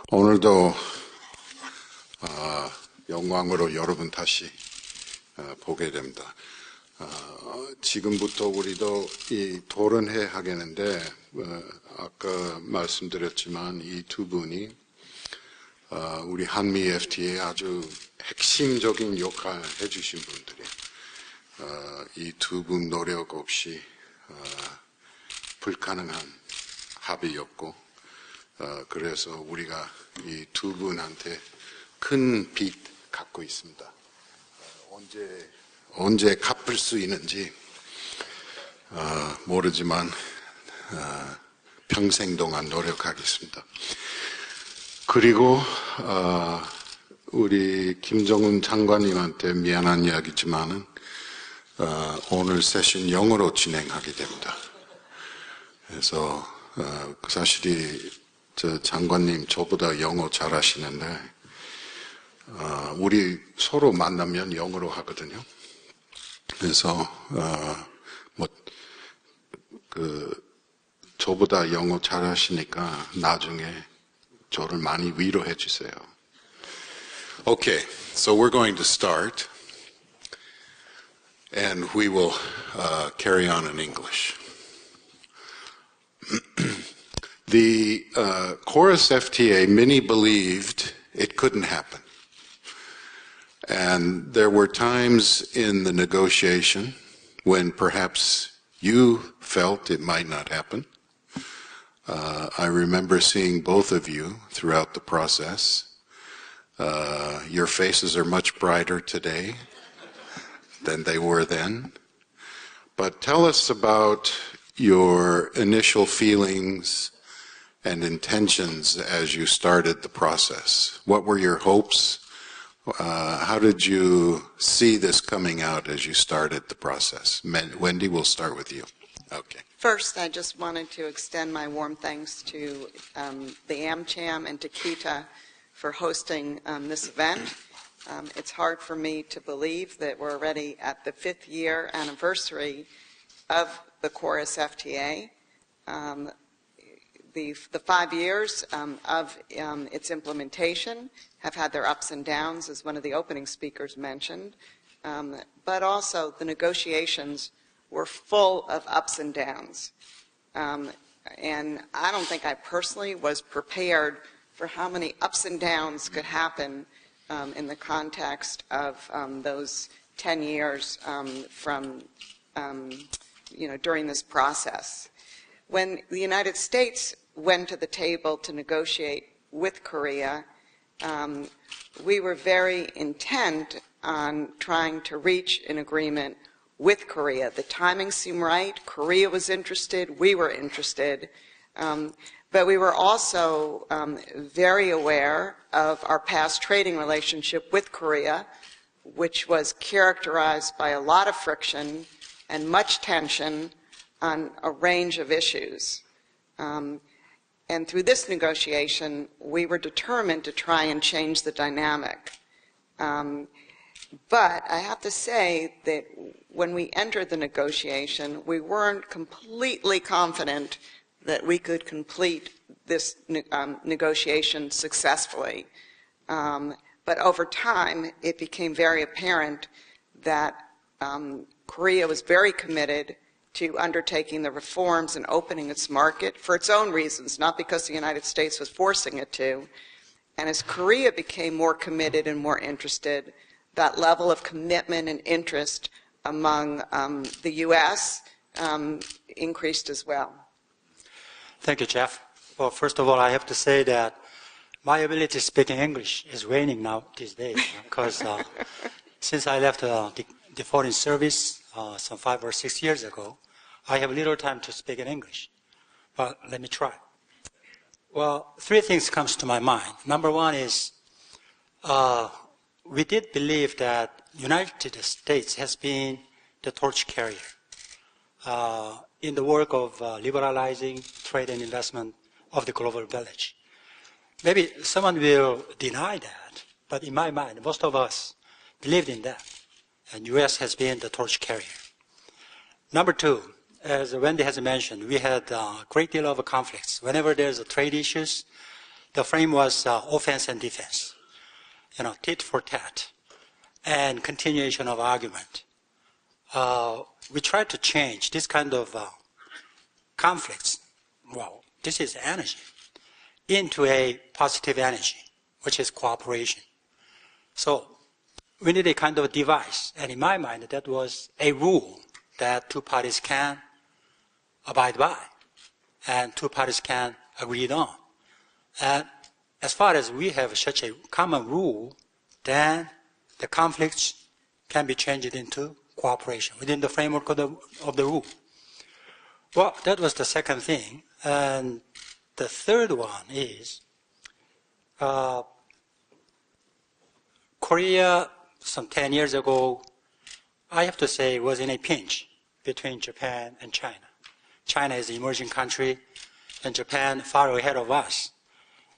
오늘도 영광으로 여러분 다시 보게 됩니다. 지금부터 우리도 이 토론회 하겠는데 아까 말씀드렸지만 이 두 분이 우리 한미Fta에 아주 핵심적인 역할 해주신 분들이 이 두 분 노력 없이 불가능한 합의였고 그래서 우리가 이 두 분한테 큰 빚 갖고 있습니다. 언제 갚을 수 있는지 모르지만 평생 동안 노력하겠습니다. 그리고 우리 김정은 장관님한테 미안한 이야기지만은 오늘 세션 영어로 진행하게 됩니다. 그래서 사실이 저 장관님 저보다 영어 잘하시는데 우리 서로 만나면 영어로 하거든요. 그래서 저보다 영어 잘하시니까 나중에 저를 많이 위로해 주세요. Okay, so we're going to start, and we will carry on in English. The Chorus FTA, many believed it couldn't happen. And there were times in the negotiation when perhaps you felt it might not happen. I remember seeing both of you throughout the process. Your faces are much brighter today than they were then. But tell us about your initial feelings and intentions as you started the process. What were your hopes? How did you see this coming out as you started the process? Wendy, we'll start with you. Okay. First, I just wanted to extend my warm thanks to the AmCham and to Kita for hosting this event. It's hard for me to believe that we're already at the 5th year anniversary of the Chorus FTA. The 5 years of its implementation have had their ups and downs, as one of the opening speakers mentioned, but also the negotiations were full of ups and downs. And I don't think I personally was prepared for how many ups and downs could happen in the context of those 10 years during this process. When the United States went to the table to negotiate with Korea, we were very intent on trying to reach an agreement with Korea. The timing seemed right. Korea was interested. We were interested. But we were also very aware of our past trading relationship with Korea, which was characterized by a lot of friction and much tension on a range of issues. And through this negotiation, we were determined to try and change the dynamic. But I have to say that when we entered the negotiation, we weren't completely confident that we could complete this negotiation successfully. But over time, it became very apparent that Korea was very committed to undertaking the reforms and opening its market for its own reasons, not because the United States was forcing it to. And as Korea became more committed and more interested, that level of commitment and interest among the U.S. Increased as well. Thank you, Jeff. Well, first of all, I have to say that my ability to speak in English is waning now these days, because since I left the foreign service some 5 or 6 years ago, I have little time to speak in English, but let me try. Well, 3 things comes to my mind. Number one is we did believe that United States has been the torch carrier in the work of liberalizing trade and investment of the global village. Maybe someone will deny that, but in my mind, most of us believed in that, and U.S. has been the torch carrier. Number 2, as Wendy has mentioned, we had a great deal of conflicts. Whenever there's trade issues, the frame was offense and defense, tit for tat, and continuation of argument. We tried to change this kind of conflicts, well, this is energy, into a positive energy, which is cooperation. So we need a kind of device, and in my mind, that was a rule that two parties can abide by, and two parties can agree on. And as far as we have such a common rule, then the conflicts can be changed into cooperation within the framework of the rule. Well, that was the second thing. And the third one is Korea, some 10 years ago, I have to say, was in a pinch between Japan and China. China is an emerging country, and Japan far ahead of us.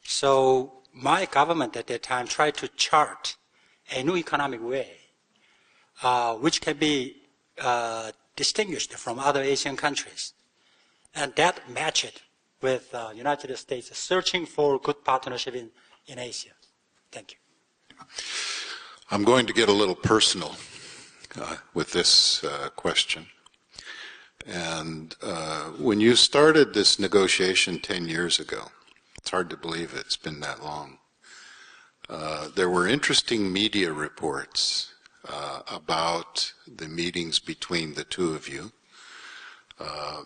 So my government at that time tried to chart a new economic way, which can be distinguished from other Asian countries. And that matched with United States searching for good partnership in Asia. Thank you. I'm going to get a little personal with this question. And when you started this negotiation 10 years ago, it's hard to believe it's been that long, there were interesting media reports about the meetings between the two of you.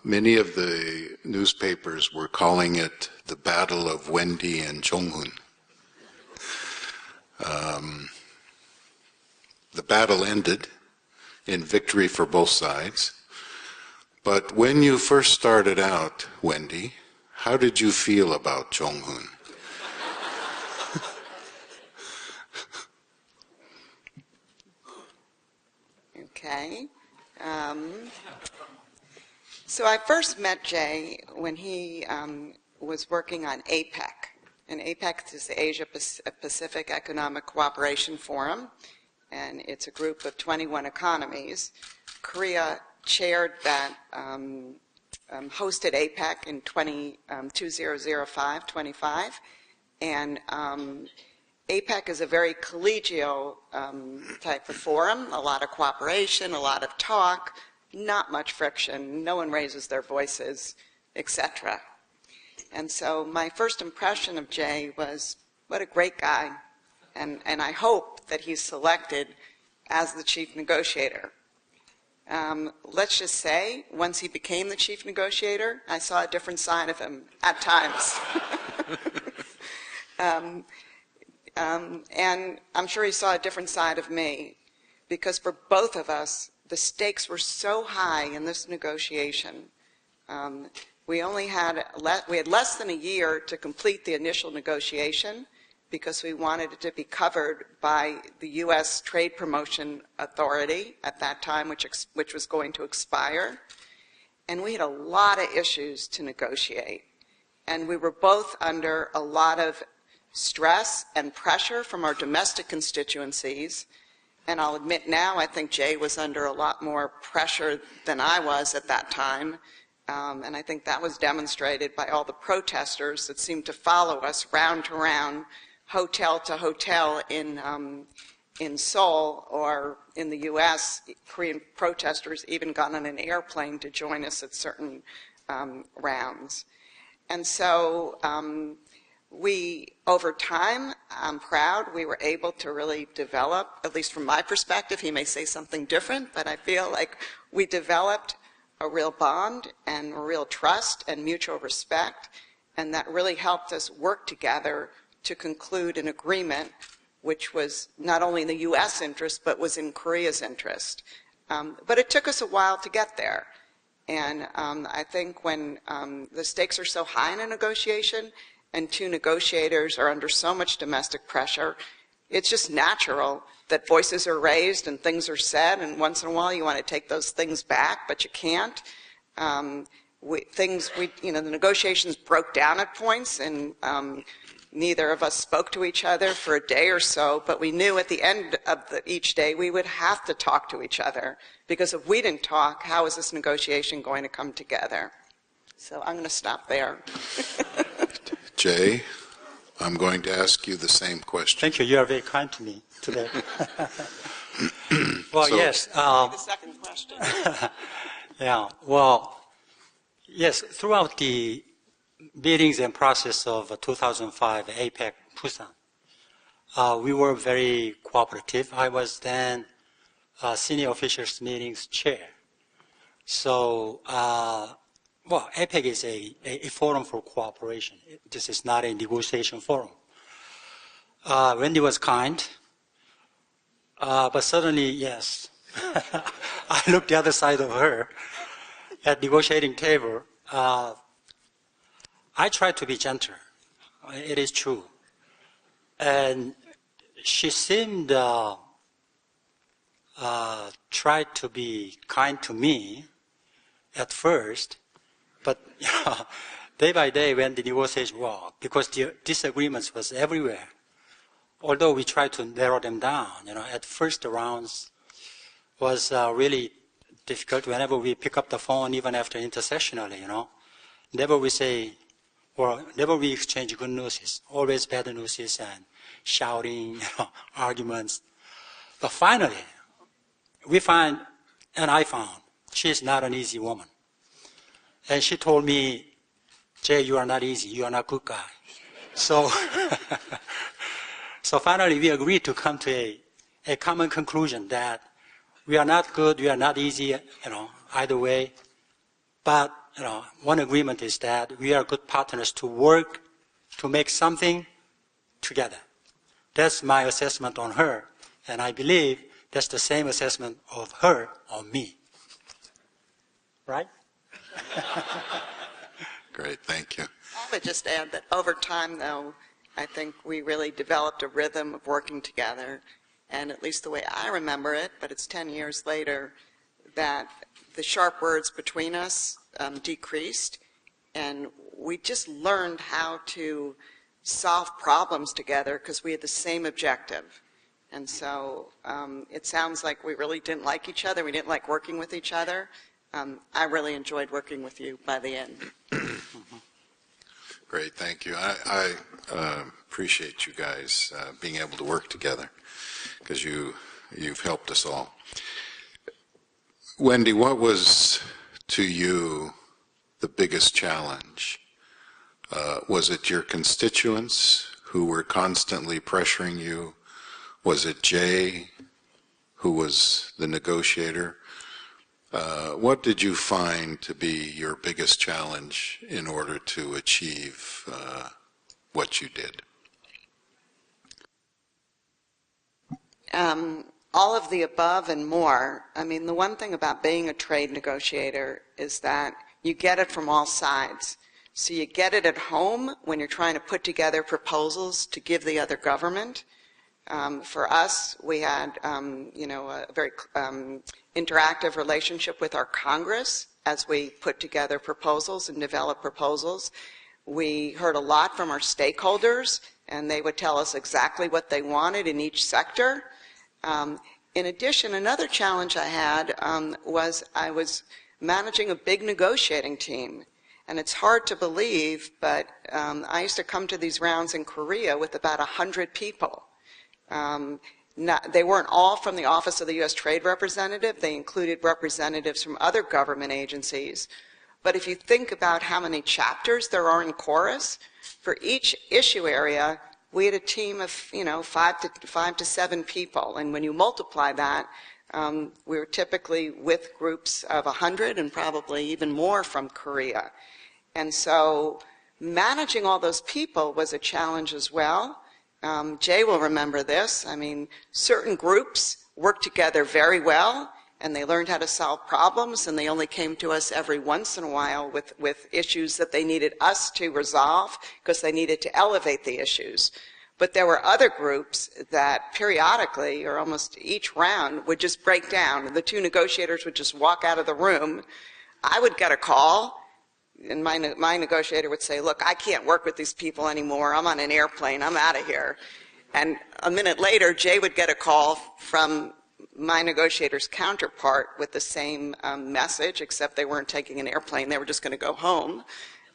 Many of the newspapers were calling it the Battle of Wendy and Jong-un. The battle ended in victory for both sides. But when you first started out, Wendy, how did you feel about Jong-un? Okay. So I first met Jay when he was working on APEC. And APEC is the Asia Pacific Economic Cooperation Forum, and it's a group of 21 economies. Korea chaired that, hosted APEC in 2005, and APEC is a very collegial type of forum, a lot of cooperation, a lot of talk, not much friction, no one raises their voices, etc. And so my first impression of Jay was, what a great guy, and I hope that he's selected as the chief negotiator. Let's just say, once he became the chief negotiator, I saw a different side of him at times. And I'm sure he saw a different side of me, because for both of us, the stakes were so high in this negotiation. We had less than a year to complete the initial negotiation, because we wanted it to be covered by the U.S. Trade Promotion Authority at that time, which was going to expire. And we had a lot of issues to negotiate. And we were both under a lot of stress and pressure from our domestic constituencies. And I'll admit now, I think Jay was under a lot more pressure than I was at that time. And I think that was demonstrated by all the protesters that seemed to follow us round to round, hotel to hotel in Seoul, or in the U.S., Korean protesters even got on an airplane to join us at certain rounds. And so we, over time, I'm proud, we were able to really develop, at least from my perspective, he may say something different, but I feel like we developed a real bond and a real trust and mutual respect, and that really helped us work together to conclude an agreement which was not only in the U.S. interest, but was in Korea's interest. But it took us a while to get there. And I think when the stakes are so high in a negotiation, and two negotiators are under so much domestic pressure, it's just natural that voices are raised and things are said, and once in a while you want to take those things back, but you can't. The negotiations broke down at points, and neither of us spoke to each other for a day or so, but we knew at the end of each day we would have to talk to each other, because if we didn't talk, how is this negotiation going to come together? So I'm going to stop there. Jay, I'm going to ask you the same question. Thank you. You are very kind to me today. Well, So- yes. The second question. Yeah. Well, yes. Throughout the meetings and process of 2005 APEC Busan, we were very cooperative. I was then senior officials meetings chair. So, well, APEC is a forum for cooperation. This is not a negotiation forum. Wendy was kind, but suddenly, yes, I looked the other side of her at negotiating table. I tried to be gentle. It is true. And she seemed tried to be kind to me at first, but day by day when the negotiations were, because the disagreements was everywhere, although we tried to narrow them down, at first the rounds was really difficult. Whenever we pick up the phone, even after intersessionally, never we say, or never we exchange good news, always bad news and shouting, arguments. But finally, we find, and I found, she is not an easy woman. And she told me, Jay, you are not easy, you are not a good guy. So, so finally we agreed to come to a common conclusion that we are not good, we are not easy, either way. But, one agreement is that we are good partners to work to make something together. That's my assessment on her. And I believe that's the same assessment of her on me. Right? Great, thank you. I would just add that over time, though, I think we really developed a rhythm of working together. And at least the way I remember it, but it's 10 years later, that the sharp words between us decreased. And we just learned how to solve problems together because we had the same objective. And so it sounds like we really didn't like each other. We didn't like working with each other. I really enjoyed working with you by the end. Great, thank you. I appreciate you guys being able to work together because you've helped us all. Wendy, what was to you the biggest challenge? Was it your constituents who were constantly pressuring you? Was it Jay, who was the negotiator? What did you find to be your biggest challenge in order to achieve what you did? All of the above and more. I mean, the one thing about being a trade negotiator is that you get it from all sides. So you get it at home when you're trying to put together proposals to give the other government. For us, we had, a very interactive relationship with our Congress as we put together proposals and developed proposals. We heard a lot from our stakeholders, and they would tell us exactly what they wanted in each sector. In addition, another challenge I had was I was managing a big negotiating team. And it's hard to believe, but I used to come to these rounds in Korea with about 100 people. They weren't all from the Office of the U.S. Trade Representative. They included representatives from other government agencies. But if you think about how many chapters there are in Chorus, for each issue area, we had a team of, 5 to 7 people. And when you multiply that, we were typically with groups of 100 and probably even more from Korea. And so managing all those people was a challenge as well. Jay will remember this. I mean, certain groups worked together very well, and they learned how to solve problems, and they only came to us every once in a while with issues that they needed us to resolve because they needed to elevate the issues. But there were other groups that periodically, or almost each round, would just break down. The two negotiators would just walk out of the room. I would get a call, and my negotiator would say, look, I can't work with these people anymore. I'm on an airplane. I'm out of here. And a minute later, Jay would get a call from my negotiator's counterpart with the same message, except they weren't taking an airplane. They were just going to go home.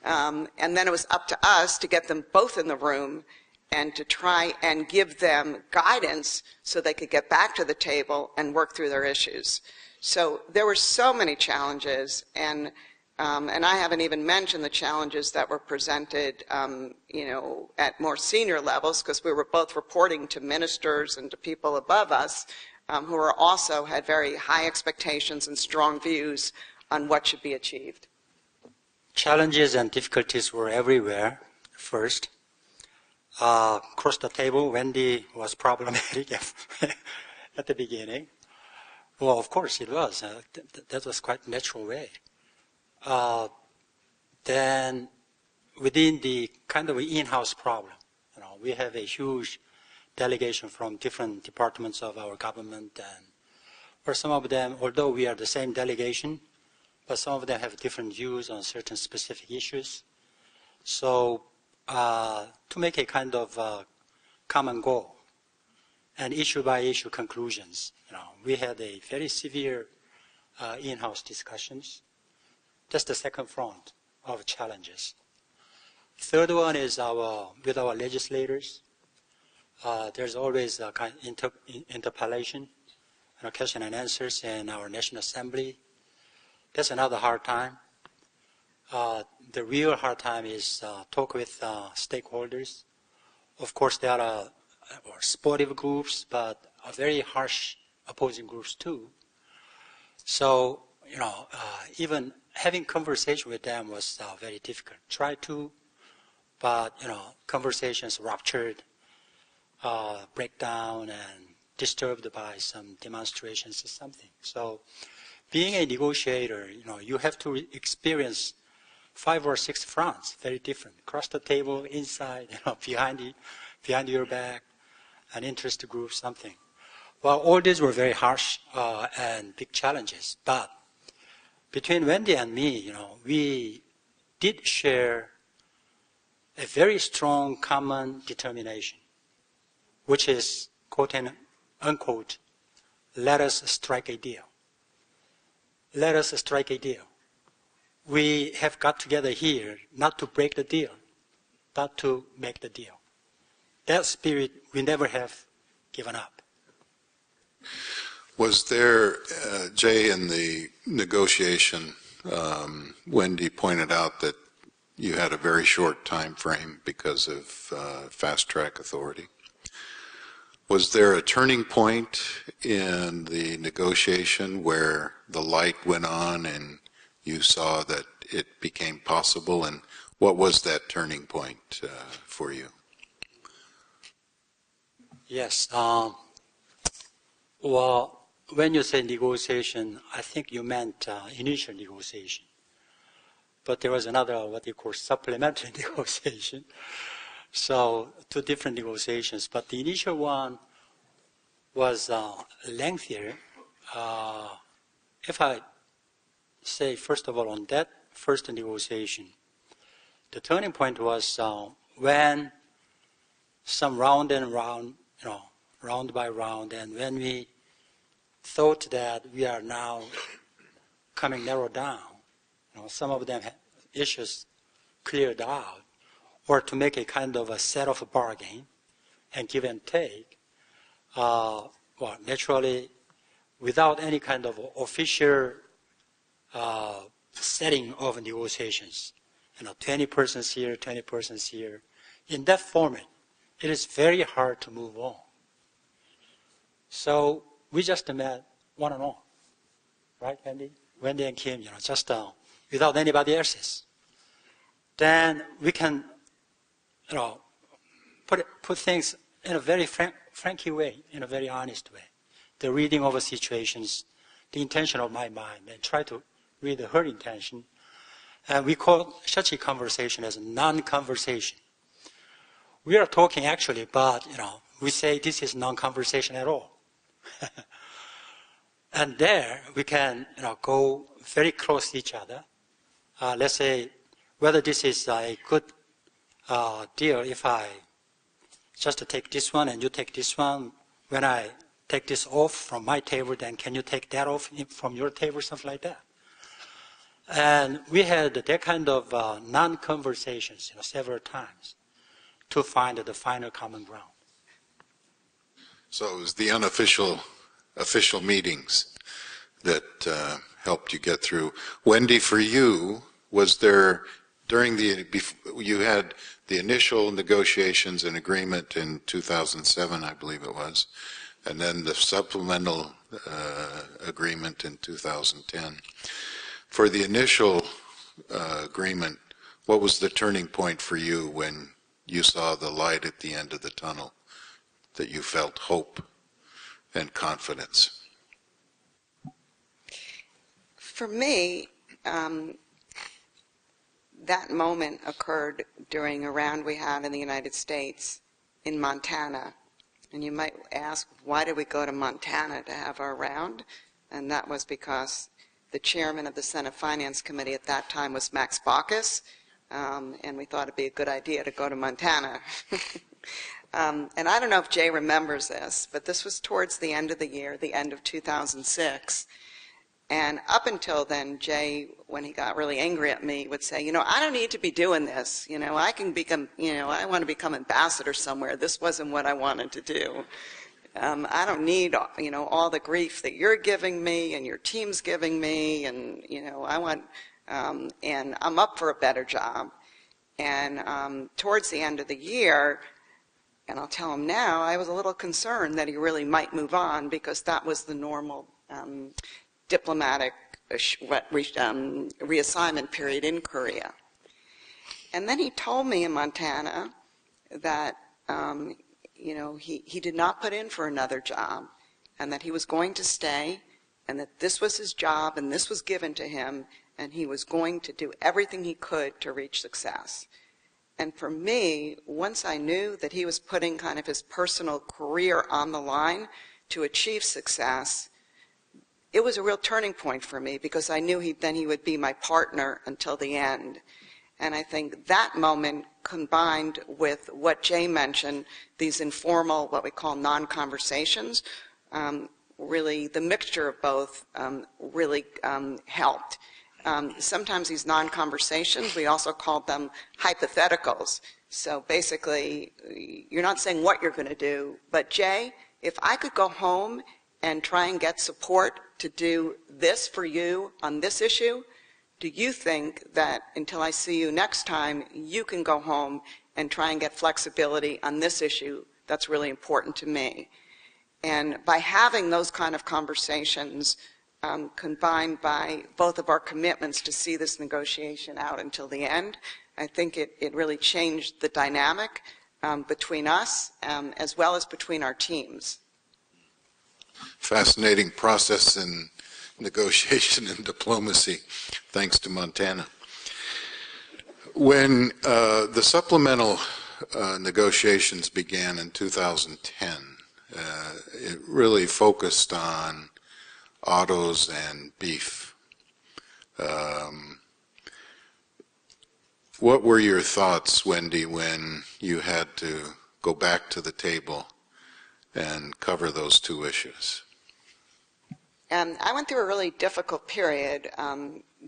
And then it was up to us to get them both in the room and to try and give them guidance so they could get back to the table and work through their issues. So there were so many challenges, and I haven't even mentioned the challenges that were presented, at more senior levels, because we were both reporting to ministers and to people above us who were also had very high expectations and strong views on what should be achieved. Challenges and difficulties were everywhere. First, across the table, Wendy was problematic at the beginning. Well, of course it was. That was quite a natural way. Then, within the kind of in-house problem, we have a huge delegation from different departments of our government, and for some of them, although we are the same delegation, but some of them have different views on certain specific issues. So, to make a kind of common goal and issue-by-issue conclusions, we had a very severe in-house discussions. That's the second front of challenges. Third one is with our legislators. There's always a kind of interpellation, question and answers in our National Assembly. That's another hard time. The real hard time is talk with stakeholders. Of course, there are sportive groups, but very harsh opposing groups too. So, even having conversation with them was very difficult. Try to, but, conversations ruptured, break down, and disturbed by some demonstrations or something. So, being a negotiator, you have to experience 5 or 6 fronts, very different. Across the table, inside, behind your back, an interest group, something. Well, all these were very harsh and big challenges. But between Wendy and me, we did share a very strong common determination, which is, quote and unquote, let us strike a deal. Let us strike a deal. We have got together here not to break the deal, but to make the deal. That spirit we never have given up. Was there, Jay, in the negotiation, Wendy pointed out that you had a very short time frame because of fast-track authority. Was there a turning point in the negotiation where the light went on and you saw that it became possible? And what was that turning point for you? Yes. Well, when you say negotiation, I think you meant initial negotiation. But there was another, what you call supplementary negotiation. So, 2 different negotiations. But the initial one was lengthier. If I say, first of all, on that first negotiation, the turning point was when some round and round, round by round, and when we thought that we are now coming narrowed down, some of them issues cleared out, or to make a kind of a set of a bargain and give and take, well, naturally, without any kind of official setting of negotiations, 20 persons here, 20 persons here, in that format, it is very hard to move on. So we just met one-on-one, right, Wendy? Wendy and Kim, just without anybody else's. Then we can, put things in a very franky way, in a very honest way. The reading of situations, the intention of my mind, and try to read her intention. And we call such a conversation as a non-conversation. We are talking actually, but, we say this is non-conversation at all. And there we can, go very close to each other. Let's say whether this is a good deal if I just take this one and you take this one. When I take this off from my table, then can you take that off from your table, something like that. And we had that kind of non-conversations, several times. to find the final common ground. So it was the official meetings that helped you get through. Wendy, for you, was there, you had the initial negotiations and agreement in 2007, I believe it was, and then the supplemental agreement in 2010. For the initial agreement, what was the turning point for you when you saw the light at the end of the tunnel, that you felt hope and confidence? For me, that moment occurred during a round we had in the United States in Montana. And you might ask, why did we go to Montana to have our round? And that was because the chairman of the Senate Finance Committee at that time was Max Baucus, and we thought it'd be a good idea to go to Montana. And I don't know if Jay remembers this, but this was towards the end of the year, the end of 2006. And up until then, Jay, when he got really angry at me, would say, I don't need to be doing this. I can become, I want to become ambassador somewhere. This wasn't what I wanted to do. I don't need, all the grief that you're giving me and your team's giving me. And, I want, and I'm up for a better job. And towards the end of the year, and I'll tell him now, I was a little concerned that he really might move on, because that was the normal diplomatic reassignment period in Korea. And then he told me in Montana that he did not put in for another job, and that he was going to stay, and that this was his job and this was given to him, and he was going to do everything he could to reach success. And for me, once I knew that he was putting kind of his personal career on the line to achieve success, it was a real turning point for me, because I knew then he would be my partner until the end. And I think that moment, combined with what Jay mentioned, these informal, what we call non-conversations, really the mixture of both really helped. Sometimes these non-conversations, we also called them hypotheticals. So basically, you're not saying what you're going to do, but Jay, if I could go home and try and get support to do this for you on this issue, do you think that until I see you next time, you can go home and try and get flexibility on this issue that's really important to me? And by having those kind of conversations, combined by both of our commitments to see this negotiation out until the end, I think it really changed the dynamic between us as well as between our teams. Fascinating process in negotiation and diplomacy, thanks to Montana. When the supplemental negotiations began in 2010, it really focused on autos and beef. What were your thoughts, Wendy, when you had to go back to the table and cover those two issues? I went through a really difficult period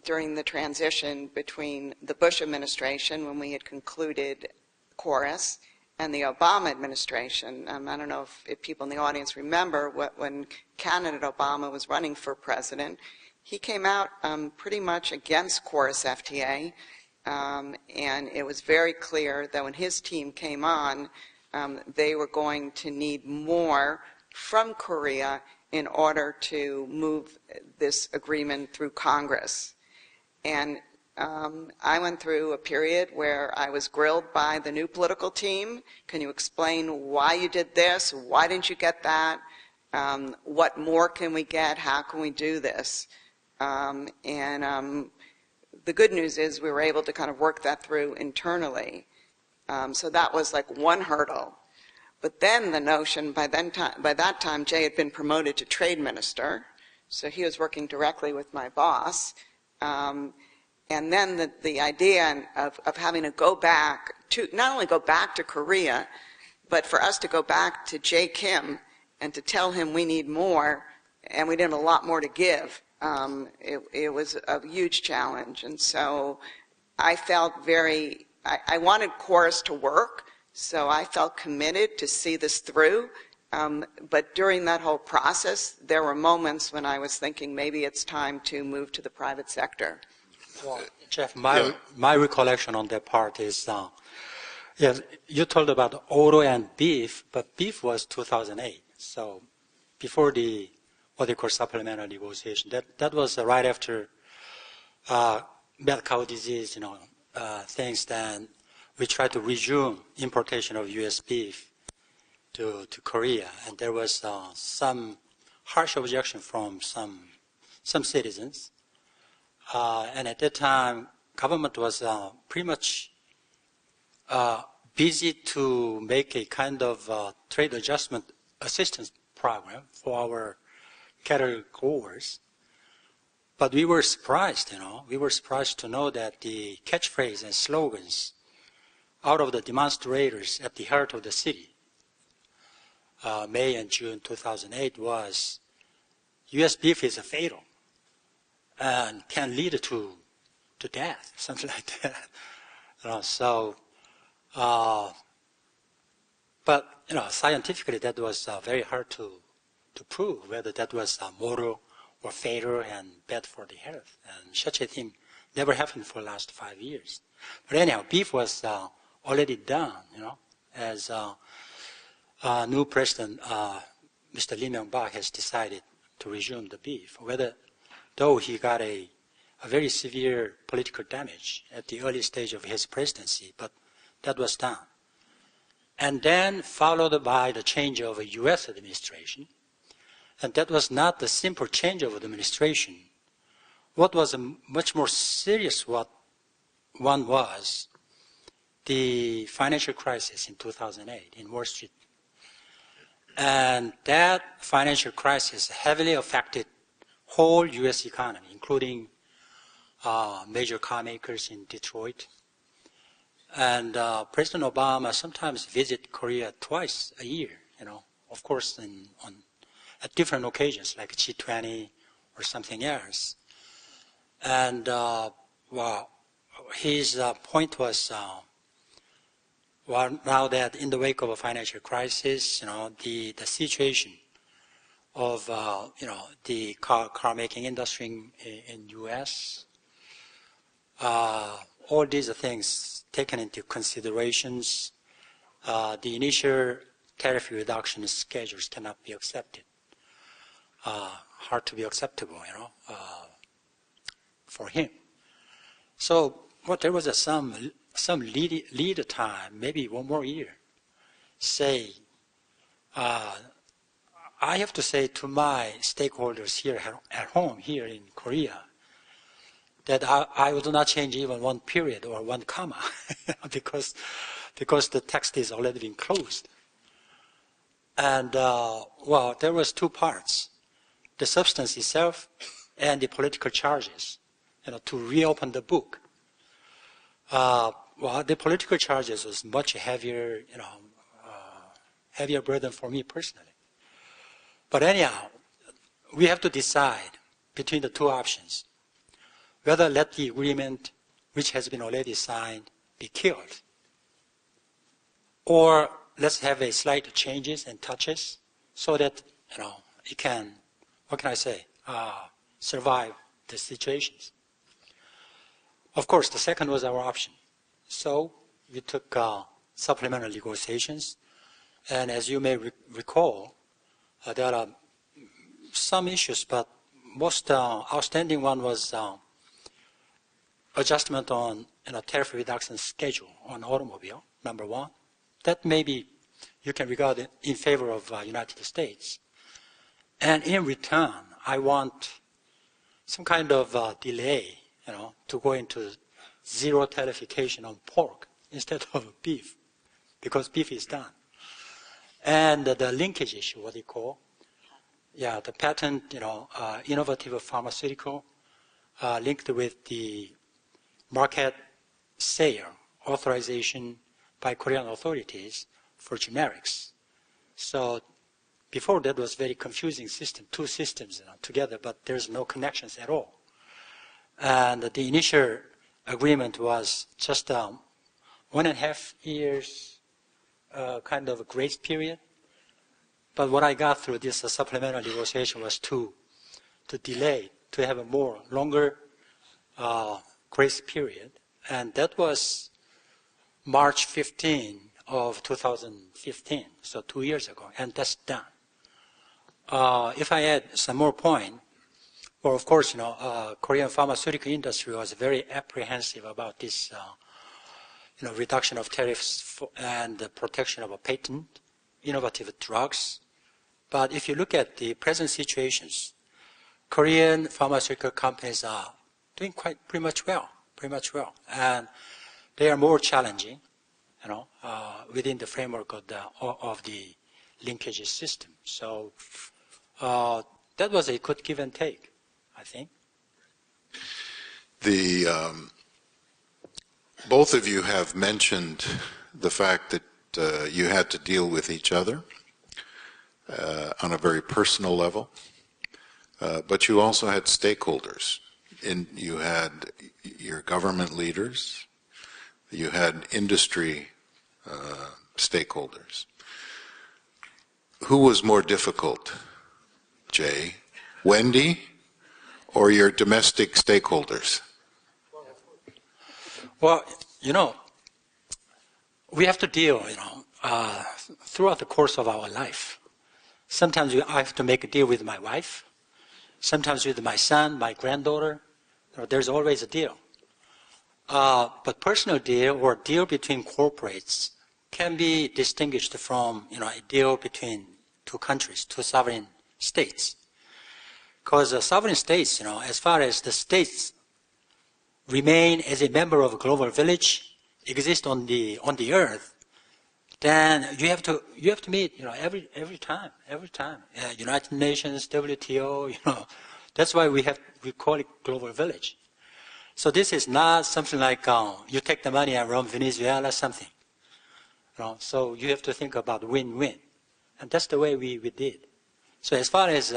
during the transition between the Bush administration, when we had concluded KORUS, and the Obama administration. I don't know if people in the audience remember when candidate Obama was running for president, he came out pretty much against KORUS FTA, and it was very clear that when his team came on, they were going to need more from Korea in order to move this agreement through Congress. And I went through a period where I was grilled by the new political team. Can you explain why you did this? Why didn't you get that? What more can we get? How can we do this? The good news is we were able to kind of work that through internally. So that was like one hurdle. But then the notion, by that time, Jay had been promoted to trade minister, so he was working directly with my boss. And then the idea of having to go back to, not only go back to Korea, but for us to go back to Jay Kim and to tell him we need more, and we didn't have a lot more to give. It was a huge challenge. And so I felt I wanted KORUS to work, So I felt committed to see this through. But during that whole process, there were moments when I was thinking maybe it's time to move to the private sector. Well, Jeff, my recollection on that part is, yes, you told about auto and beef, but beef was 2008. So before the what they call supplemental negotiation, that was right after mad cow disease, things. Then we tried to resume importation of U.S. beef to Korea, and there was some harsh objection from some citizens. And at that time, government was pretty much busy to make a kind of trade adjustment assistance program for our cattle growers. But we were surprised, we were surprised to know that the catchphrase and slogans out of the demonstrators at the heart of the city, May and June 2008, was U.S. beef is fatal and can lead to death, something like that. But scientifically that was very hard to prove whether that was mortal or fatal and bad for the health. And such a thing never happened for the last 5 years. But anyhow, beef was already done, as new president, Mr. Lee Myung-bak, has decided to resume the beef, though he got a very severe political damage at the early stage of his presidency, but that was done. And then followed by the change of a U.S. administration. And that was not the simple change of administration. What was a much more serious one was the financial crisis in 2008 in Wall Street. And that financial crisis heavily affected whole U.S. economy, including major car makers in Detroit. And President Obama sometimes visit Korea twice a year, of course at different occasions, like G20 or something else. And his point was, now that in the wake of a financial crisis, the situation of the car making industry in U.S., all these things taken into considerations, the initial tariff reduction schedules cannot be accepted. Hard to be acceptable, for him. So, there was some lead time, maybe one more year. I have to say to my stakeholders here at home, here in Korea, that I would not change even one period or one comma because the text is already been closed. And there was two parts: the substance itself and the political charges, to reopen the book. The political charges was much heavier, heavier burden for me personally. But anyhow, we have to decide between the two options: whether let the agreement, which has been already signed, be killed, or let's have a slight changes and touches so that it can, survive the situations. Of course, the second was our option. So we took supplemental negotiations, and as you may recall, there are some issues, but most outstanding one was adjustment on tariff reduction schedule on automobile, number one. That maybe you can regard it in favor of United States. And in return, I want some kind of delay, to go into zero tariffification on pork instead of beef, because beef is done. And the linkage issue, what they call, the patent, innovative pharmaceutical linked with the market sale authorization by Korean authorities for generics. So before that was very confusing system, two systems together, but there's no connections at all. And the initial agreement was just 1.5 years kind of a grace period. But what I got through this supplemental negotiation was to delay, to have a longer grace period. And that was March 15 of 2015, so 2 years ago, and that's done. If I add some more point, well, of course, Korean pharmaceutical industry was very apprehensive about this, reduction of tariffs and the protection of a patent, innovative drugs. But if you look at the present situations, Korean pharmaceutical companies are doing pretty much well, and they are more challenging, within the framework of the linkage system. So that was a good give and take, I think. Both of you have mentioned the fact that you had to deal with each other on a very personal level, but you also had stakeholders. You had your government leaders, you had industry stakeholders. Who was more difficult, Jay? Wendy or your domestic stakeholders? Well, we have to deal, throughout the course of our life. Sometimes I have to make a deal with my wife. Sometimes with my son, my granddaughter. There's always a deal. But personal deal or deal between corporates can be distinguished from, a deal between two countries, two sovereign states. Because sovereign states, as far as the states remain as a member of a global village, exist on the earth, then you have to meet, every time. United Nations, WTO, that's why we call it global village. So this is not something like you take the money and run Venezuela, something. So you have to think about win-win, and that's the way we did. So as far as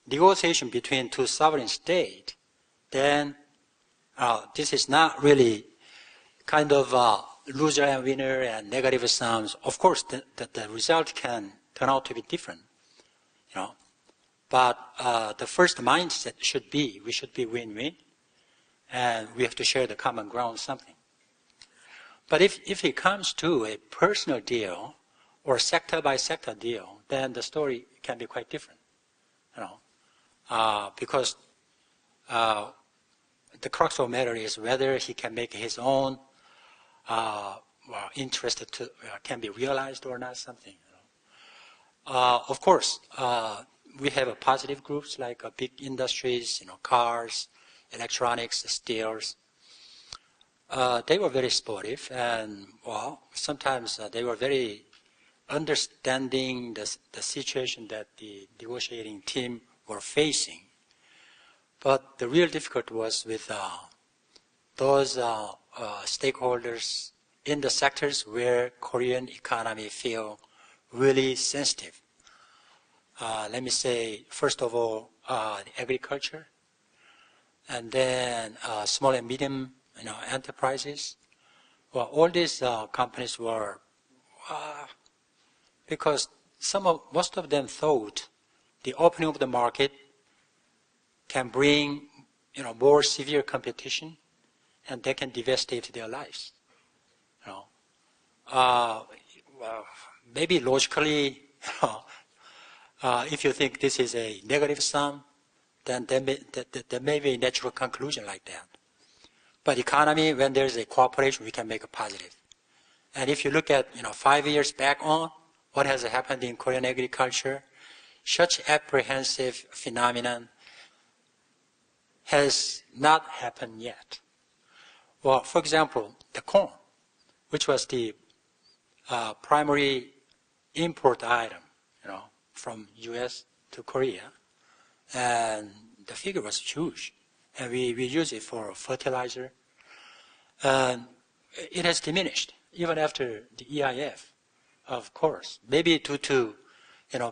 negotiation between two sovereign states, then this is not really kind of loser and winner and negative sums. Of course, the result can turn out to be different, But the first mindset should be, we should be win-win, and we have to share the common ground something. But if it comes to a personal deal or sector-by-sector deal, then the story can be quite different, because the crux of the matter is whether he can make his own interest can be realized or not, something. Of course, we have positive groups like big industries, cars, electronics, steels. They were very supportive, and sometimes they were very understanding the situation that the negotiating team were facing. But the real difficulty was with those stakeholders in the sectors where Korean economy feel really sensitive. Let me say, first of all, agriculture, and then small and medium enterprises. Well, all these companies were, because most of them thought the opening of the market can bring more severe competition, and they can devastate their lives. Maybe logically, if you think this is a negative sum, then there may be a natural conclusion like that. But economy, when there's a cooperation, we can make a positive. And if you look at 5 years back on, what has happened in Korean agriculture, such apprehensive phenomenon has not happened yet. Well, for example, the corn, which was the primary import item, from U.S. to Korea, and the figure was huge, and we use it for fertilizer, and it has diminished even after the EIF, of course, maybe due to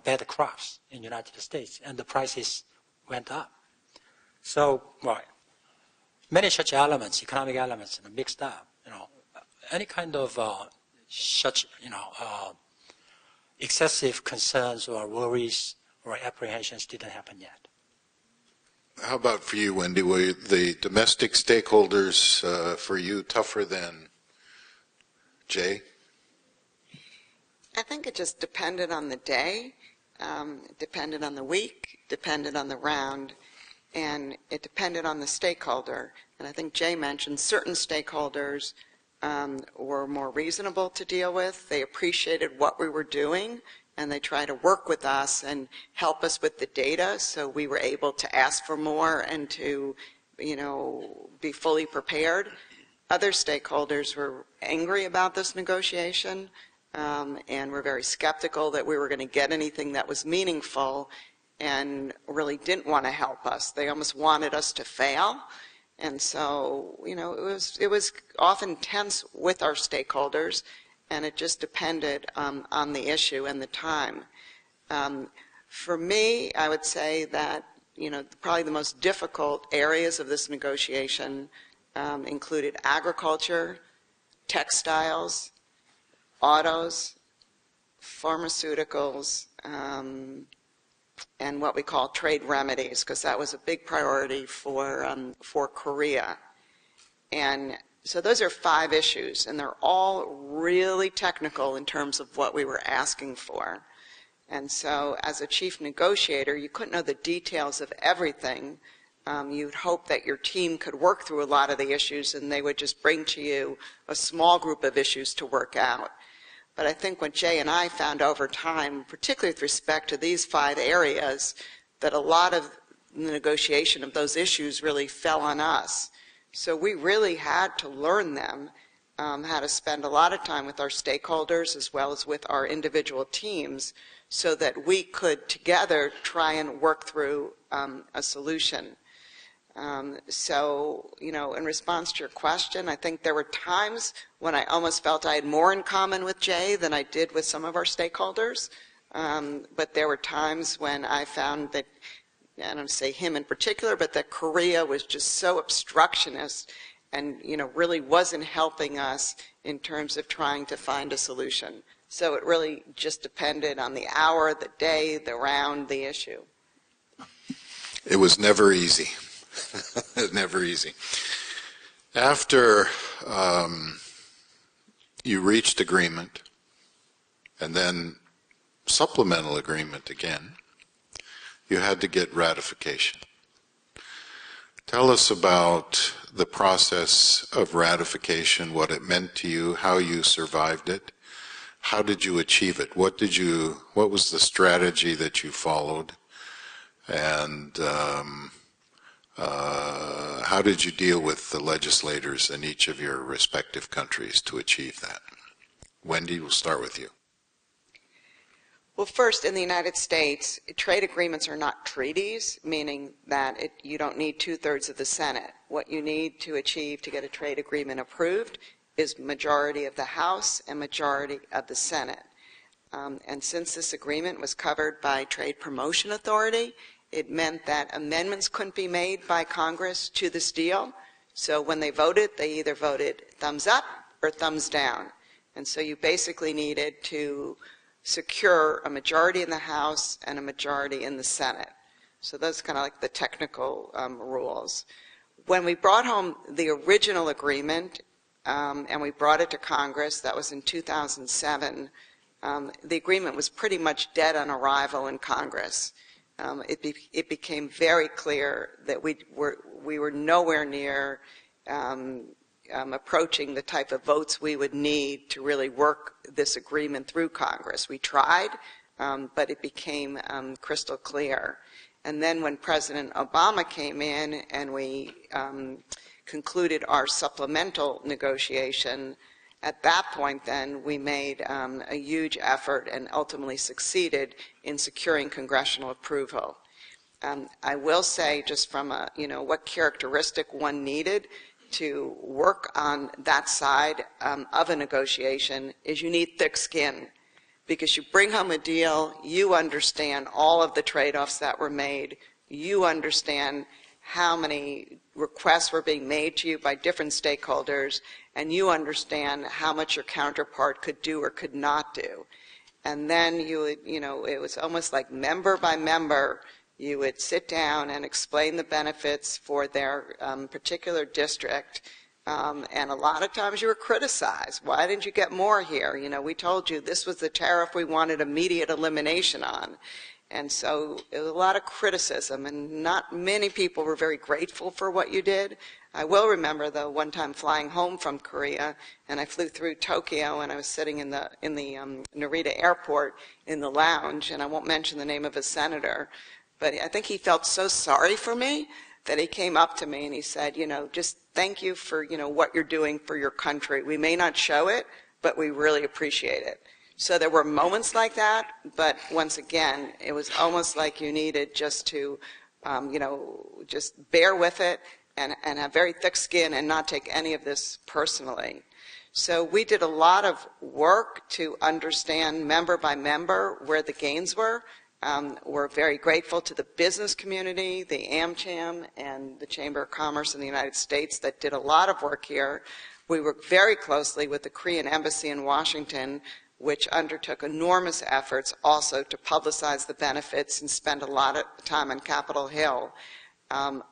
bad crops in the United States, and the prices went up. So, many such elements, economic elements, mixed up. Any kind of such, excessive concerns or worries or apprehensions didn't happen yet. How about for you, Wendy? Were the domestic stakeholders for you tougher than Jay? I think it just depended on the day, it depended on the week, depended on the round, and it depended on the stakeholder. And I think Jay mentioned certain stakeholders were more reasonable to deal with. They appreciated what we were doing, and they tried to work with us and help us with the data, so we were able to ask for more and to, be fully prepared. Other stakeholders were angry about this negotiation and were very skeptical that we were going to get anything that was meaningful and really didn't want to help us. They almost wanted us to fail. And so, it was often tense with our stakeholders, and it just depended on the issue and the time. For me, I would say that, probably the most difficult areas of this negotiation included agriculture, textiles, autos, pharmaceuticals, and what we call trade remedies, because that was a big priority for Korea. And so those are 5 issues, and they're all really technical in terms of what we were asking for. And so as a chief negotiator, you couldn't know the details of everything. You'd hope that your team could work through a lot of the issues, and they would just bring to you a small group of issues to work out. But I think what Jay and I found over time, particularly with respect to these 5 areas, that a lot of the negotiation of those issues really fell on us. So we really had to learn them, had to spend a lot of time with our stakeholders as well as with our individual teams so that we could together try and work through a solution. So, in response to your question, I think there were times when I almost felt I had more in common with Jay than I did with some of our stakeholders. But there were times when I found that, I don't say him in particular, but that Korea was just so obstructionist and, really wasn't helping us in terms of trying to find a solution. So it really just depended on the hour, the day, the round, the issue. It was never easy. Never easy. After you reached agreement, and then supplemental agreement again, you had to get ratification. Tell us about the process of ratification, what it meant to you, how you survived it, how did you achieve it, what was the strategy that you followed, and how did you deal with the legislators in each of your respective countries to achieve that? Wendy, we'll start with you. Well, first, in the United States, trade agreements are not treaties, meaning that you don't need 2/3 of the Senate. What you need to achieve to get a trade agreement approved is majority of the House and majority of the Senate. And since this agreement was covered by Trade Promotion Authority, it meant that amendments couldn't be made by Congress to this deal. So when they voted, they either voted thumbs up or thumbs down. And so you basically needed to secure a majority in the House and a majority in the Senate. So those are kind of like the technical rules. When we brought home the original agreement and we brought it to Congress, that was in 2007, the agreement was pretty much dead on arrival in Congress. It became very clear that we were nowhere near approaching the type of votes we would need to really work this agreement through Congress. We tried, but it became crystal clear. And then when President Obama came in and we concluded our supplemental negotiation, at that point then we made a huge effort and ultimately succeeded in securing congressional approval. I will say, just from what characteristic one needed to work on that side of a negotiation is you need thick skin, because you bring home a deal, you understand all of the trade-offs that were made, you understand how many requests were being made to you by different stakeholders, and you understand how much your counterpart could do or could not do. And then you would, it was almost like member by member, you would sit down and explain the benefits for their particular district. And a lot of times you were criticized. Why didn't you get more here? We told you this was the tariff we wanted immediate elimination on. And so it was a lot of criticism, and not many people were very grateful for what you did. I will remember, though, one time flying home from Korea, and I flew through Tokyo, and I was sitting in the Narita airport in the lounge, and I won't mention the name of a senator, but I think he felt so sorry for me that he came up to me and he said, just thank you for, what you're doing for your country. We may not show it, but we really appreciate it. So there were moments like that, but once again, it was almost like you needed just to, just bear with it and have very thick skin and not take any of this personally. So we did a lot of work to understand member by member where the gains were. We're very grateful to the business community, the AmCham, and the Chamber of Commerce in the United States that did a lot of work here. We worked very closely with the Korean Embassy in Washington, which undertook enormous efforts also to publicize the benefits and spend a lot of time on Capitol Hill.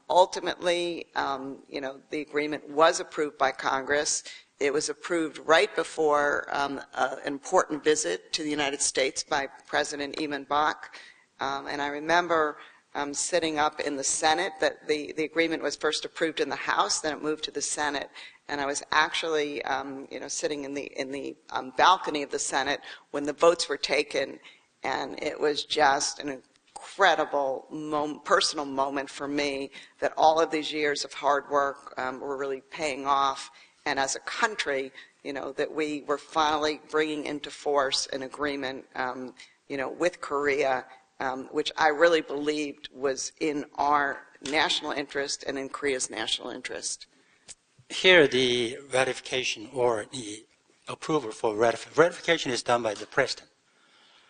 Ultimately, the agreement was approved by Congress. It was approved right before an important visit to the United States by President Eamon Bach. And I remember sitting up in the Senate, that the agreement was first approved in the House, then it moved to the Senate. And I was actually, sitting in the balcony of the Senate when the votes were taken, and it was just an incredible personal moment for me that all of these years of hard work were really paying off. And as a country, that we were finally bringing into force an agreement, with Korea, which I really believed was in our national interest and in Korea's national interest. Here, the ratification or the approval for ratification is done by the president.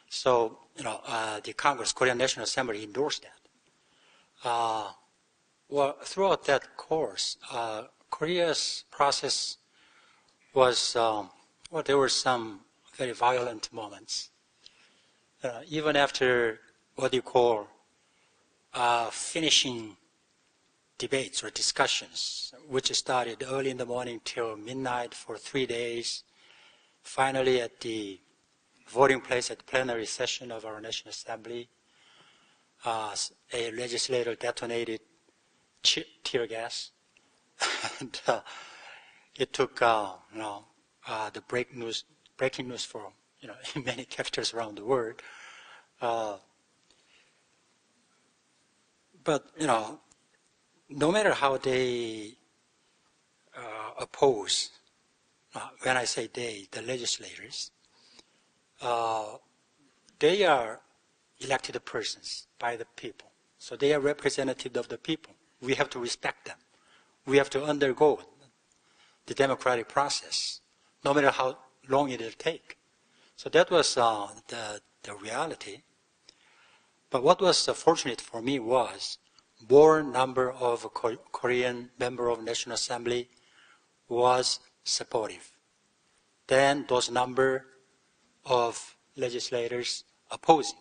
So, the Congress, Korean National Assembly endorsed that. Well, throughout that course, Korea's process was, there were some very violent moments. Even after what you call finishing debates or discussions, which started early in the morning till midnight for 3 days. Finally, at the voting place at the plenary session of our National Assembly, a legislator detonated tear gas. And it took, the breaking news for, in many capitals around the world. But, no matter how they oppose, when I say they, the legislators, they are elected persons by the people. So they are representative of the people. We have to respect them. We have to undergo the democratic process, no matter how long it will take. So that was the reality. But what was fortunate for me was more number of Korean member of National Assembly was supportive than those number of legislators opposing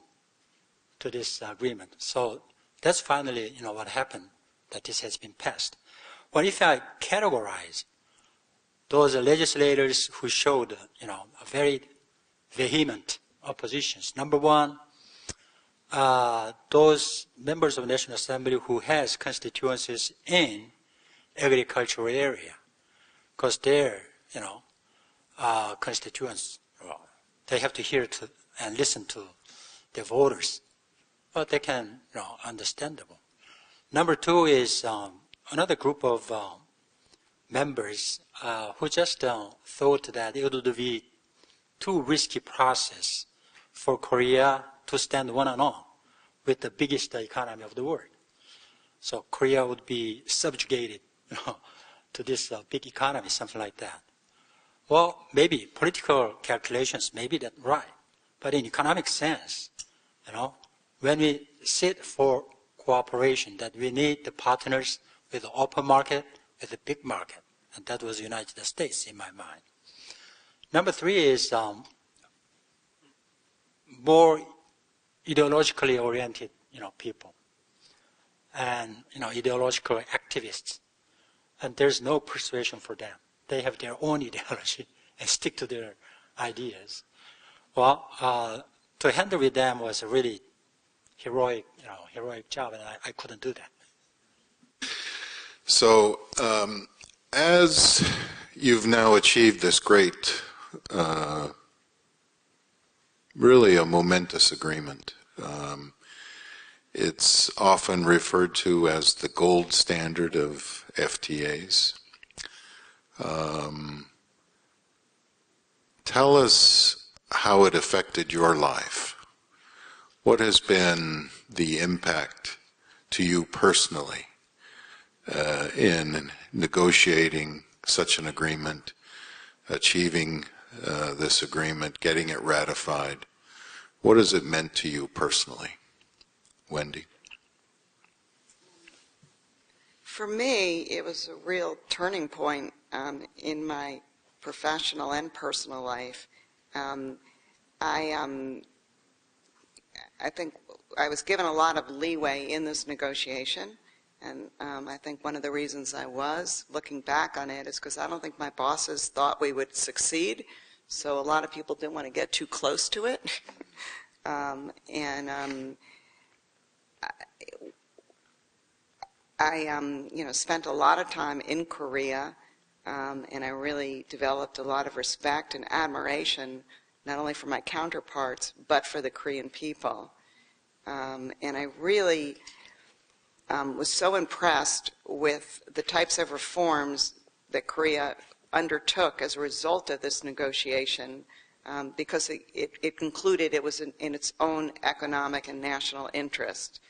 to this agreement. So that's finally, what happened, that this has been passed. Well, if I categorize those legislators who showed, a very vehement oppositions, number one, those members of the National Assembly who has constituencies in agricultural area, because their, constituents, they have to hear to and listen to their voters, but they can, understandable. Number two is another group of members who just thought that it would be too risky process for Korea to stand one on one with the biggest economy of the world. So Korea would be subjugated to this big economy, something like that. Well, maybe political calculations, maybe that's right. But in economic sense, when we sit for cooperation, that we need the partners with the open market, with the big market. And that was the United States in my mind. Number three is more ideologically oriented, people, and ideological activists. And there's no persuasion for them. They have their own ideology and stick to their ideas. Well, to handle with them was a really heroic job, and I couldn't do that. So, as you've now achieved this great, really a momentous agreement, it's often referred to as the gold standard of FTAs. Tell us how it affected your life. What has been the impact to you personally in negotiating such an agreement, achieving this agreement, getting it ratified? What has it meant to you personally? Wendy? For me, it was a real turning point in my professional and personal life. I think I was given a lot of leeway in this negotiation, and I think one of the reasons I was, looking back on it, is because I don't think my bosses thought we would succeed, so a lot of people didn't want to get too close to it. I spent a lot of time in Korea, and I really developed a lot of respect and admiration, not only for my counterparts, but for the Korean people. And I really was so impressed with the types of reforms that Korea undertook as a result of this negotiation, because it concluded it was in its own economic and national interest.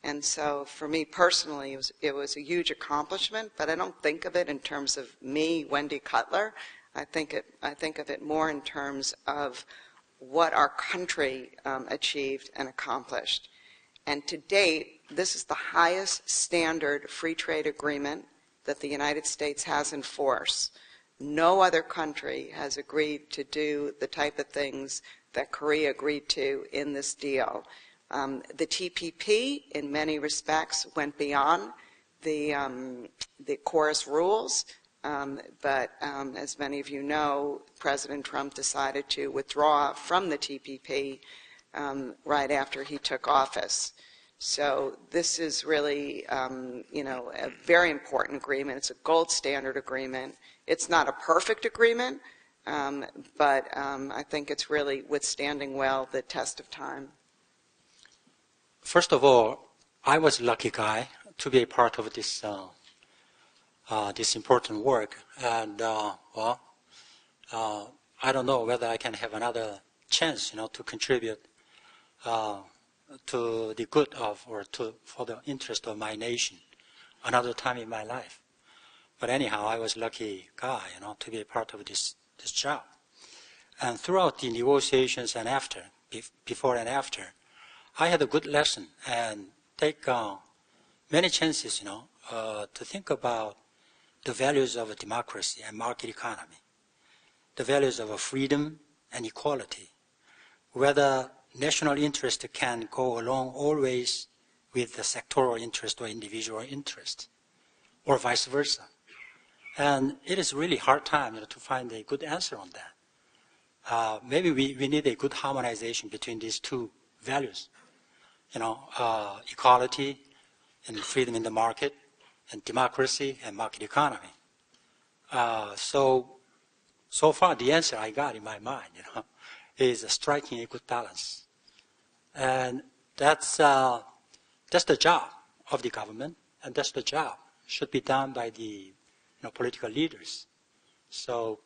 And so for me personally, it was a huge accomplishment, but I don't think of it in terms of me, Wendy Cutler. I think of it more in terms of what our country achieved and accomplished. And to date, this is the highest standard free trade agreement that the United States has in force. No other country has agreed to do the type of things that Korea agreed to in this deal. The TPP, in many respects, went beyond the chorus rules, but as many of you know, President Trump decided to withdraw from the TPP right after he took office. So this is really, a very important agreement. It's a gold standard agreement. It's not a perfect agreement, but I think it's really withstanding well the test of time. First of all, I was a lucky guy to be a part of this this important work, and I don't know whether I can have another chance, to contribute to the good of or for the interest of my nation another time in my life. But anyhow, I was a lucky guy, to be a part of this job. And throughout the negotiations and after, before and after, I had a good lesson and take many chances, to think about the values of a democracy and market economy, the values of a freedom and equality, whether national interest can go along always with the sectoral interest or individual interest, or vice versa. And it is really hard time, to find a good answer on that. Maybe we need a good harmonization between these two values, equality and freedom in the market, and democracy and market economy. So far, the answer I got in my mind, is striking a good balance, and that's the job of the government, and that's the job should be done by the political leaders. So,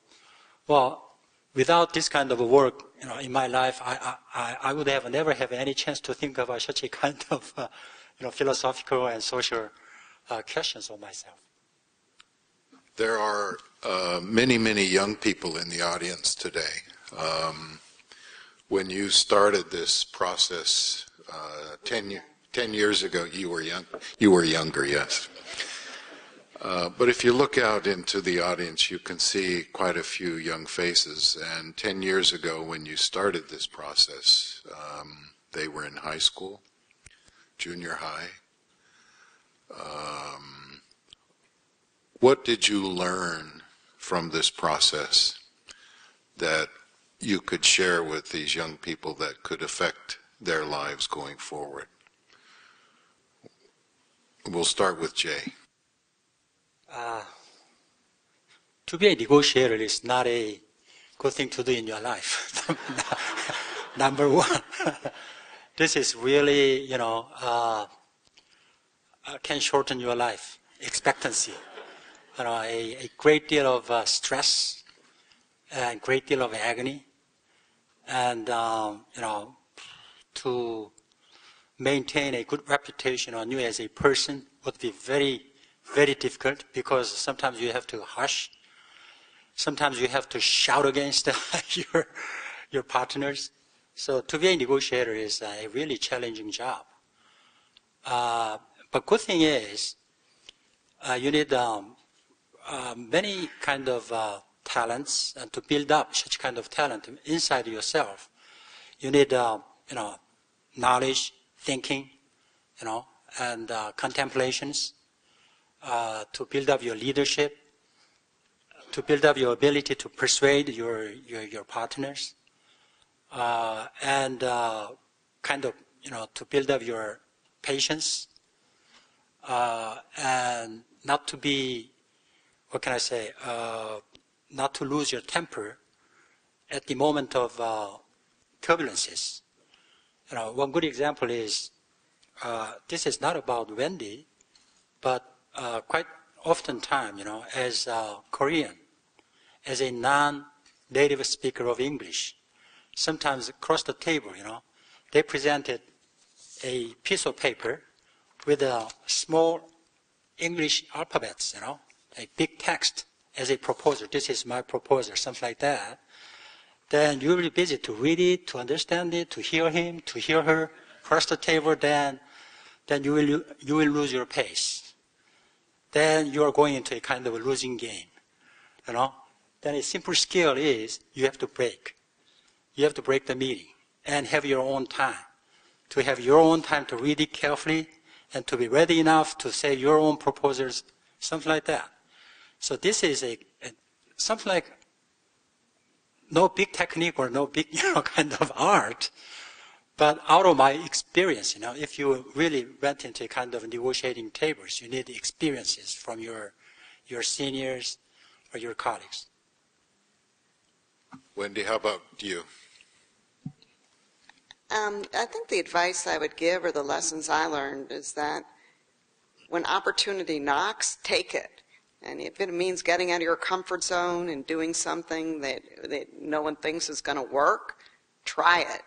without this kind of work, in my life, I would have never have any chance to think about such a kind of, philosophical and social questions of myself. There are many, many young people in the audience today. When you started this process 10 years ago, you were younger, yes. But if you look out into the audience, you can see quite a few young faces. And 10 years ago, when you started this process, they were in high school, junior high. What did you learn from this process that you could share with these young people that could affect their lives going forward? We'll start with Jay. To be a negotiator is not a good thing to do in your life. Number one, this is really, can shorten your life expectancy. A great deal of stress, a great deal of agony, and to maintain a good reputation on you as a person would be very, very difficult, because sometimes you have to hush, sometimes you have to shout against your partners. So to be a negotiator is a really challenging job. But good thing is, you need many kind of talents, and to build up such kind of talent inside yourself, you need knowledge, thinking, and contemplations, to build up your leadership, to build up your ability to persuade your partners, and to build up your patience, and not to be, not to lose your temper at the moment of turbulences. One good example is, this is not about Wendy, but quite often time, as a Korean, as a non-native speaker of English, sometimes across the table, they presented a piece of paper with a small English alphabets, a big text as a proposal. This is my proposal, something like that. Then you'll be busy to read it, to understand it, to hear him, to hear her across the table. Then you will lose your pace. Then you are going into a kind of a losing game. Then a simple skill is you have to break. You have to break the meeting and have your own time. To have your own time to read it carefully and to be ready enough to say your own proposals, something like that. So this is something like no big technique or no big kind of art, but out of my experience, if you really went into a kind of negotiating tables, you need experiences from your seniors or your colleagues. Wendy, how about you? I think the advice I would give, or the lessons I learned, is that when opportunity knocks, take it. And if it means getting out of your comfort zone and doing something that no one thinks is going to work, try it,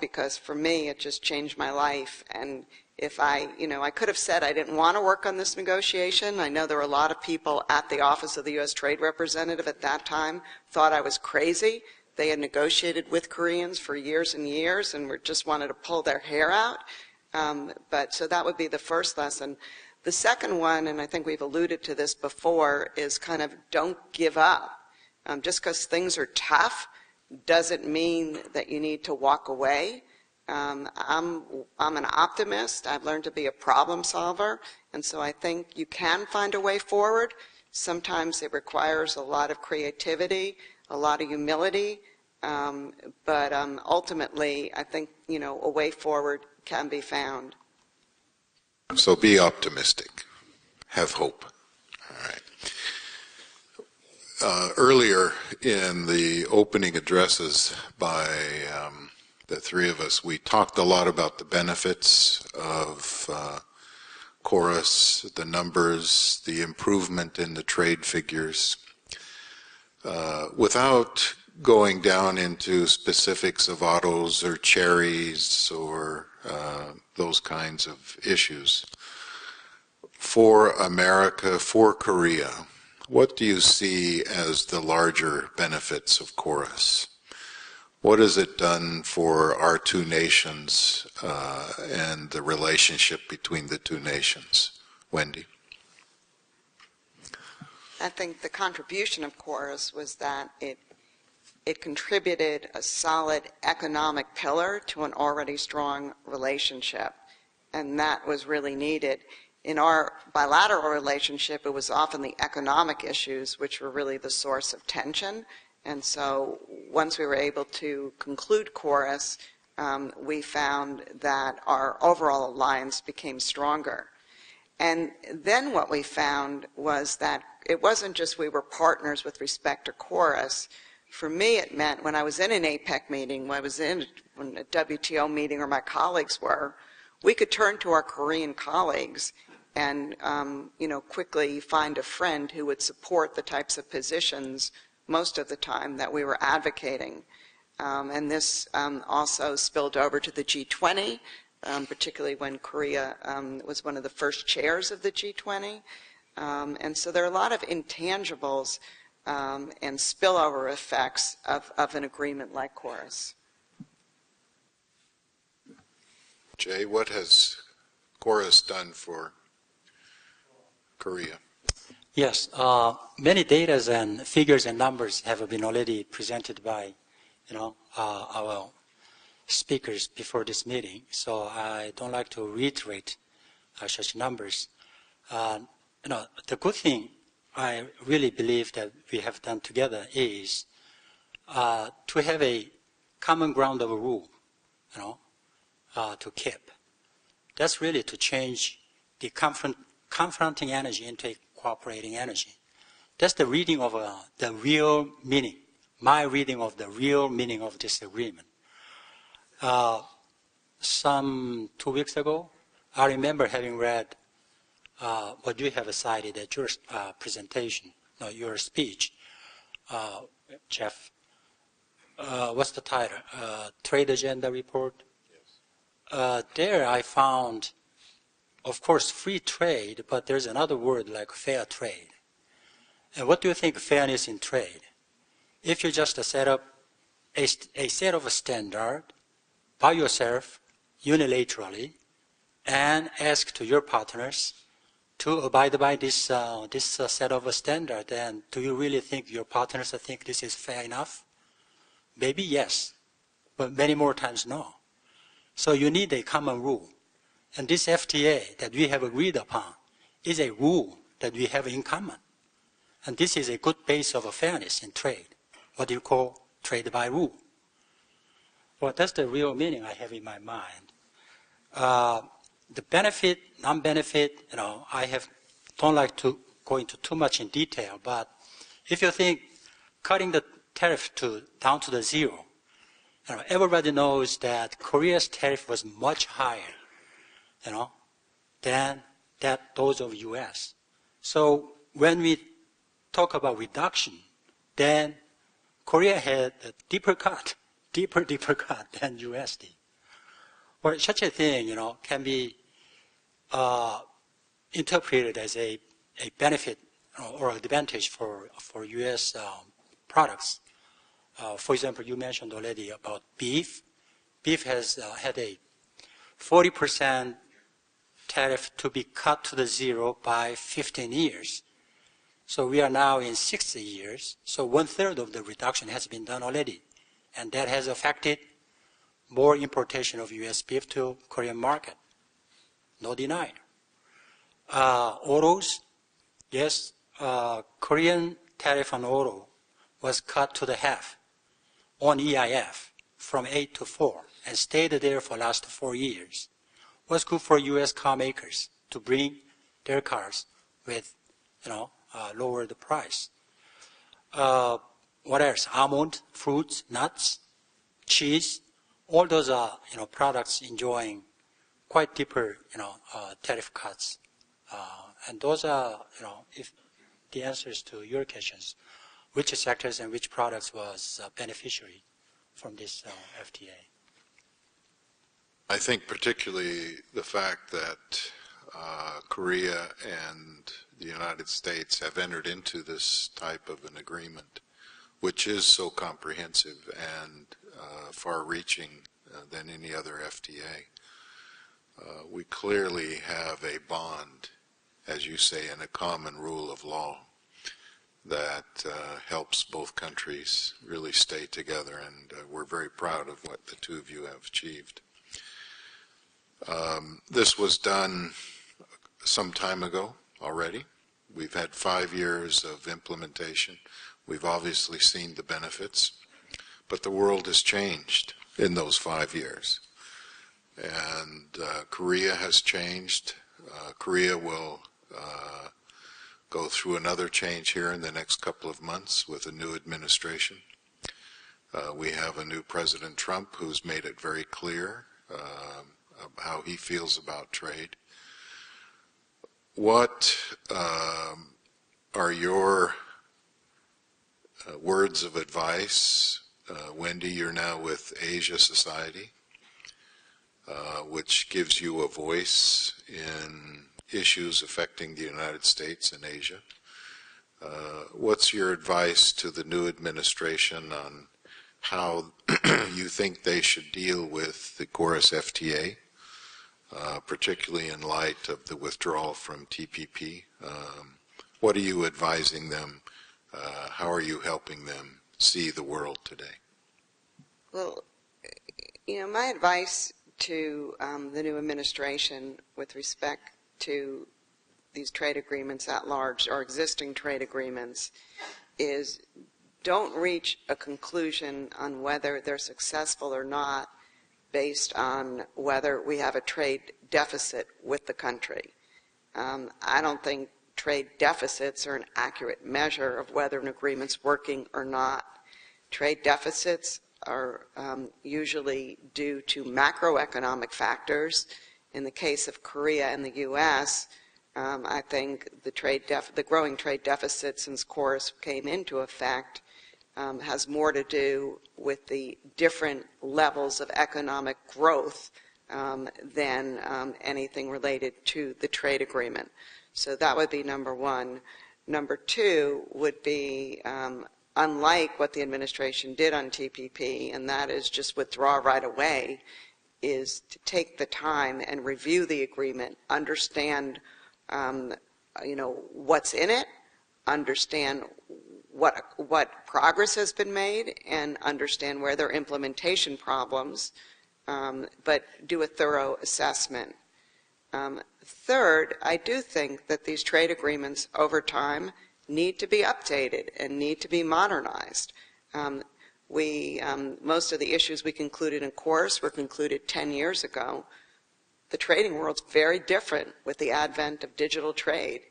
because for me, it just changed my life. And if I could have said I didn't want to work on this negotiation. I know there were a lot of people at the Office of the U.S. Trade Representative at that time thought I was crazy. They had negotiated with Koreans for years and years and just wanted to pull their hair out. So that would be the first lesson. The second one, and I think we've alluded to this before, is kind of don't give up. Just because things are tough doesn't mean that you need to walk away. I'm an optimist. I've learned to be a problem solver, and so I think you can find a way forward. Sometimes it requires a lot of creativity, a lot of humility, but ultimately, I think a way forward can be found. So be optimistic. Have hope. All right. Earlier in the opening addresses by the three of us, we talked a lot about the benefits of Chorus, the numbers, the improvement in the trade figures. Without going down into specifics of autos or cherries or those kinds of issues, for America, for Korea, what do you see as the larger benefits of Chorus? What has it done for our two nations and the relationship between the two nations? Wendy? I think the contribution of KORUS was that it contributed a solid economic pillar to an already strong relationship, and that was really needed. In our bilateral relationship, it was often the economic issues which were really the source of tension, and so once we were able to conclude KORUS, we found that our overall alliance became stronger. And then what we found was that it wasn't just we were partners with respect to KORUS. For me, it meant when I was in an APEC meeting, when I was in a WTO meeting, or my colleagues were, we could turn to our Korean colleagues and quickly find a friend who would support the types of positions most of the time that we were advocating. And this also spilled over to the G20. Particularly when Korea was one of the first chairs of the G20. And so there are a lot of intangibles and spillover effects of an agreement like KORUS. Jay, what has KORUS done for Korea? Yes, many data and figures and numbers have been already presented by, our speakers before this meeting, so I don't like to reiterate such numbers. The good thing I really believe that we have done together is to have a common ground of a rule, to keep. That's really to change the confronting energy into a cooperating energy. That's the reading of the real meaning, my reading of the real meaning of this agreement. Some 2 weeks ago, I remember having read what you have cited at your presentation, your speech, Jeff. What's the title? Trade Agenda Report? Yes. There I found, of course, free trade, but there's another word like fair trade. And what do you think fairness in trade? If you just set up a set of a standard by yourself, unilaterally, and ask to your partners to abide by this set of a standard, then do you really think your partners think this is fair enough? Maybe yes, but many more times no. So you need a common rule. And this FTA that we have agreed upon is a rule that we have in common. And this is a good base of fairness in trade, what you call trade by rule. Well, that's the real meaning I have in my mind. The benefit, non-benefit, don't like to go into too much in detail, but if you think cutting the tariff down to the zero, everybody knows that Korea's tariff was much higher, than those of U.S. So when we talk about reduction, then Korea had a deeper cut than U.S. did. Well, such a thing, can be interpreted as a benefit or advantage for U.S. products. For example, you mentioned already about beef. Beef has had a 40% tariff to be cut to the zero by 15 years. So we are now in 60 years. So 1/3 of the reduction has been done already. And that has affected more importation of U.S. beef to Korean market. No denial. Autos, yes, Korean tariff on auto was cut to the half on EIF from 8 to 4 and stayed there for the last 4 years. Was good for U.S. car makers to bring their cars with, lower the price. What else? Almond, fruits, nuts, cheese. All those are, products enjoying quite deeper, tariff cuts. And those are, if the answers to your questions, which sectors and which products was beneficiary from this FTA? I think particularly the fact that Korea and the United States have entered into this type of an agreement, which is so comprehensive and far-reaching than any other FTA. We clearly have a bond, as you say, and a common rule of law. that helps both countries really stay together, and we're very proud of what the two of you have achieved. This was done some time ago already. We've had 5 years of implementation. We've obviously seen the benefits, but the world has changed in those 5 years. And Korea has changed. Korea will go through another change here in the next couple of months with a new administration. We have a new President Trump who's made it very clear how he feels about trade. What are your words of advice? Wendy, you're now with Asia Society, which gives you a voice in issues affecting the United States and Asia. What's your advice to the new administration on how you think they should deal with the Chorus FTA, particularly in light of the withdrawal from TPP? What are you advising them? How are you helping them see the world today? Well, my advice to the new administration with respect to these trade agreements at large, or existing trade agreements, is don't reach a conclusion on whether they're successful or not based on whether we have a trade deficit with the country. I don't think trade deficits are an accurate measure of whether an agreement's working or not. Trade deficits are usually due to macroeconomic factors. In the case of Korea and the U.S., I think the growing trade deficit since Chorus came into effect has more to do with the different levels of economic growth than anything related to the trade agreement. So that would be number one. Number two would be, unlike what the administration did on TPP, and that is just withdraw right away, is to take the time and review the agreement, understand what's in it, understand what progress has been made, and understand where there are implementation problems, but do a thorough assessment. Third, I do think that these trade agreements over time need to be updated and need to be modernized. Most of the issues we concluded in Chorus were concluded 10 years ago. The trading world's very different with the advent of digital trade.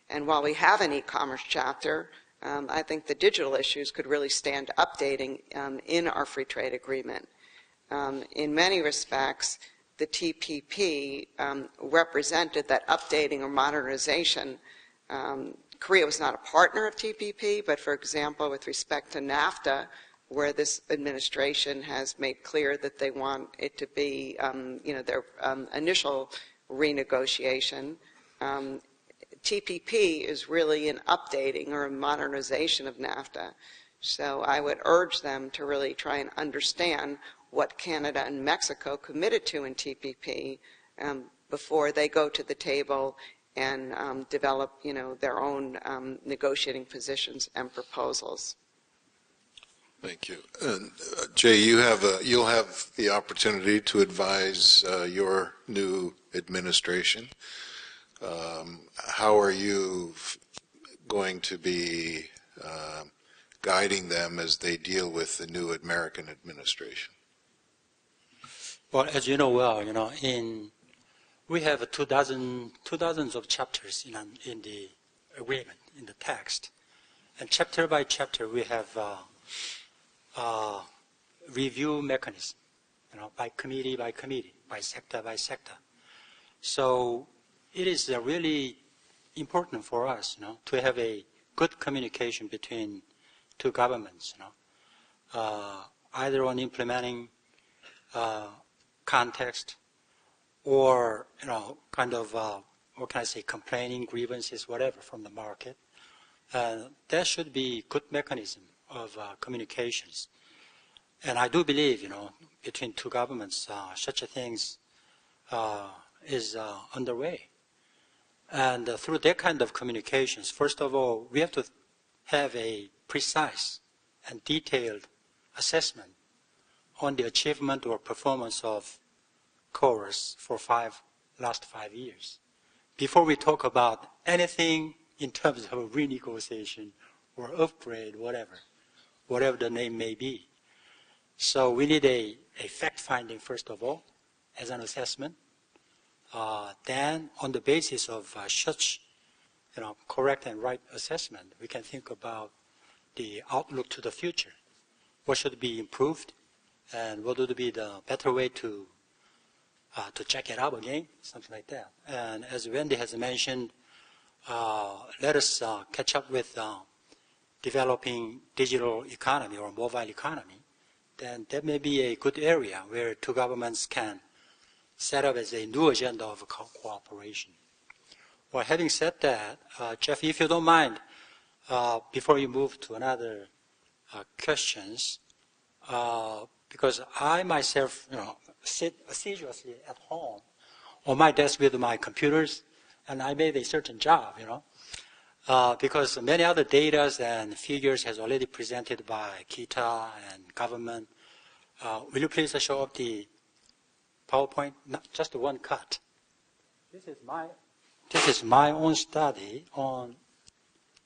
And while we have an e-commerce chapter, I think the digital issues could really stand updating in our free trade agreement. In many respects, the TPP represented that updating or modernization. Korea was not a partner of TPP, but for example, with respect to NAFTA, where this administration has made clear that they want it to be, their initial renegotiation, TPP is really an updating or a modernization of NAFTA. So I would urge them to really try and understand what Canada and Mexico committed to in TPP before they go to the table and develop, their own negotiating positions and proposals. Thank you. Jay, you'll have the opportunity to advise your new administration. How are you going to be guiding them as they deal with the new American administration? Well, as you know well, we have 2 dozens of chapters in the agreement, in the text, and chapter by chapter we have review mechanism, by committee, by sector. So it is really important for us, to have a good communication between two governments, either on implementing context or, what can I say, complaining, grievances, whatever, from the market. There should be good mechanism of communications. And I do believe, between two governments, such a things is underway. And through that kind of communications, first of all, we have to have a precise and detailed assessment on the achievement or performance of CORUS for last 5 years before we talk about anything in terms of renegotiation or upgrade, whatever the name may be. So we need a fact-finding, first of all, as an assessment. Then, on the basis of such correct and right assessment, we can think about the outlook to the future. What should be improved, and what would be the better way to check it out again, something like that. And as Wendy has mentioned, let us catch up with developing digital economy or mobile economy. Then that may be a good area where two governments can set up as a new agenda of cooperation. Well, having said that, Jeff, if you don't mind, before you move to another questions, because I myself, sit assiduously at home on my desk with my computers, and I made a certain job, because many other data and figures has already presented by Kita and government. Will you please show up the PowerPoint? Not just one cut. This is my own study on.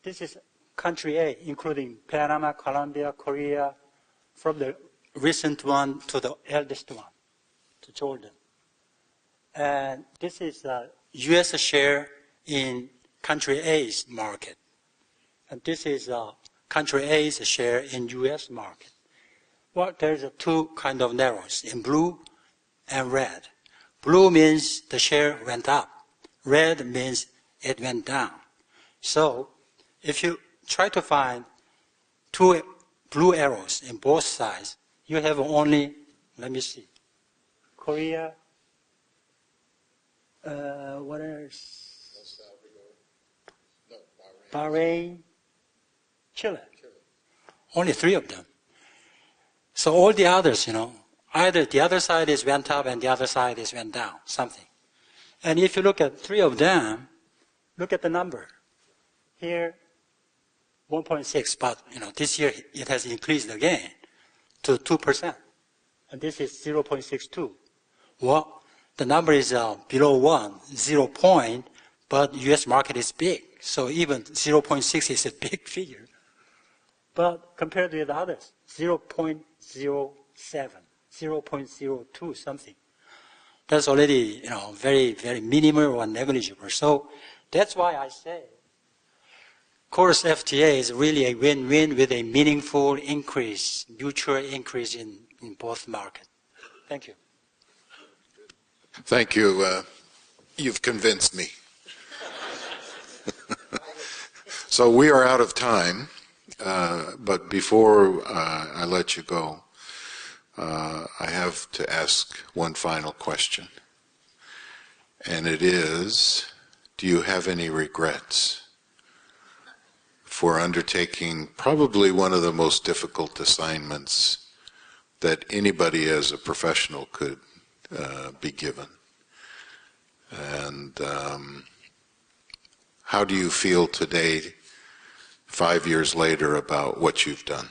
This is country A, including Panama, Colombia, Korea, from the recent one to the eldest one, to Jordan. And this is U.S. share in country A's market. And this is country A's share in U.S. market. Well, there's two kind of arrows, in blue and red. Blue means the share went up. Red means it went down. So if you try to find two blue arrows in both sides, you have only, let me see, Korea, what else? Bahrain, Chile. Only 3 of them. So all the others, either the other side is went up and the other side is went down, something. And if you look at 3 of them, look at the number. Here, 1.6, but this year it has increased again to 2%. And this is 0.62. Well, the number is below 1, 0 point, but US market is big. So even 0.6 is a big figure. But compared with others, 0.07, 0.02 something. That's already, very, very minimal or negligible. So that's why I say CORUS FTA is really a win-win with a meaningful increase, mutual increase in both markets. Thank you. Thank you. You've convinced me. So we are out of time, but before I let you go, I have to ask one final question. And it is, do you have any regrets for undertaking probably one of the most difficult assignments that anybody as a professional could be given? And how do you feel today, 5 years later, about what you've done?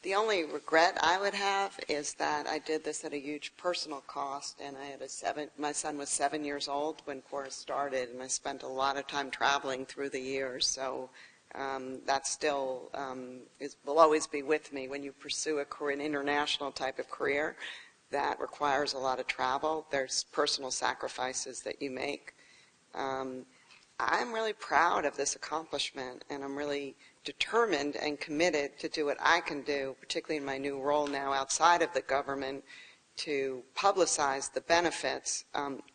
The only regret I would have is that I did this at a huge personal cost, and I had my son was 7 years old when CORUS started, and I spent a lot of time traveling through the years. So that still will always be with me when you pursue an international type of career that requires a lot of travel. There's personal sacrifices that you make. I'm really proud of this accomplishment, and I'm really determined and committed to do what I can do, particularly in my new role now outside of the government, to publicize the benefits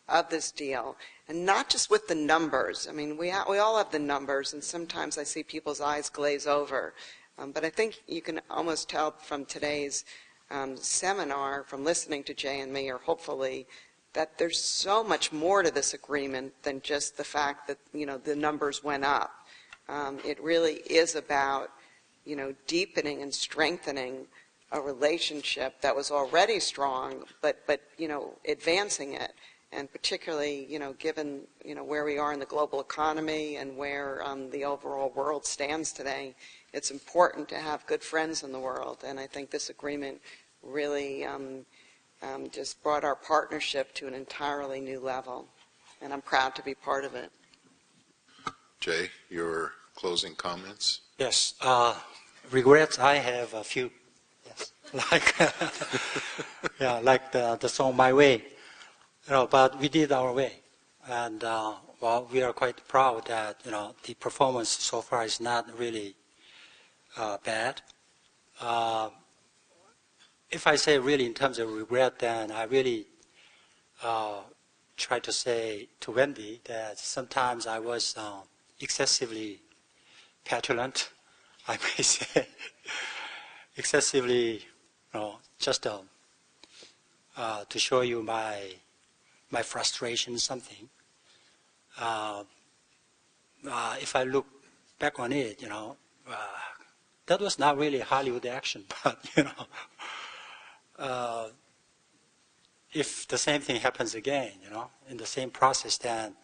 of this deal, and not just with the numbers. I mean, we all have the numbers, and sometimes I see people's eyes glaze over. But I think you can almost tell from today's seminar, from listening to Jay and me, or hopefully, that there's so much more to this agreement than just the fact that the numbers went up. It really is about deepening and strengthening a relationship that was already strong, but advancing it. and particularly, given, where we are in the global economy and where the overall world stands today, it's important to have good friends in the world. And I think this agreement really just brought our partnership to an entirely new level. And I'm proud to be part of it. Jay, your closing comments? Yes. Regrets, I have a few. Yes. Like the song My Way. But we did our way. And well, we are quite proud that, the performance so far is not really bad. If I say really in terms of regret, then I really try to say to Wendy that sometimes I was excessively petulant, I may say, excessively, just to show you my frustration, something. If I look back on it, that was not really Hollywood action, but, if the same thing happens again, in the same process, then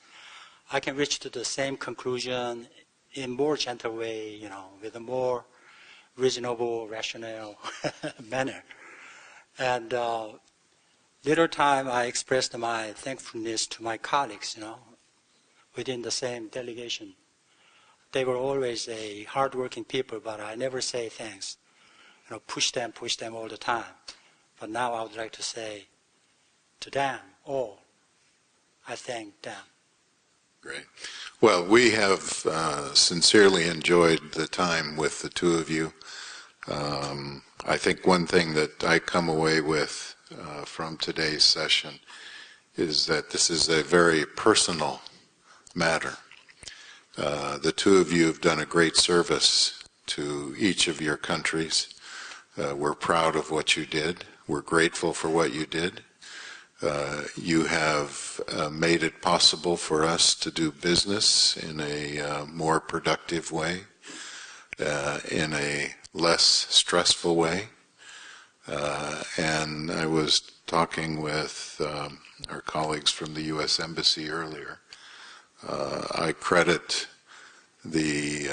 I can reach to the same conclusion in more gentle way, with a more reasonable, rational manner. And later time, I expressed my thankfulness to my colleagues, within the same delegation. They were always a hardworking people, but I never say thanks. Push them all the time. But now I would like to say to them all, I thank them. Great. Well, we have sincerely enjoyed the time with the two of you. I think one thing that I come away with from today's session is that this is a very personal matter. The two of you have done a great service to each of your countries. We're proud of what you did. We're grateful for what you did. You have made it possible for us to do business in a more productive way, in a less stressful way. And I was talking with our colleagues from the U.S. Embassy earlier. I credit the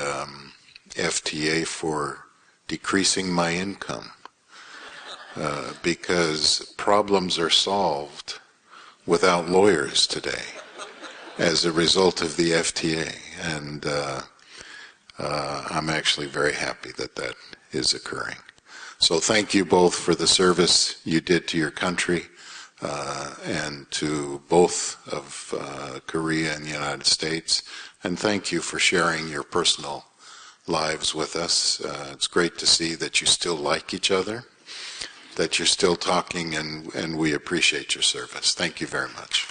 FTA for decreasing my income. Because problems are solved without lawyers today as a result of the FTA. And I'm actually very happy that that is occurring. So thank you both for the service you did to your country and to both of Korea and the United States. And thank you for sharing your personal lives with us. It's great to see that you still like each other, that you're still talking, and we appreciate your service. Thank you very much.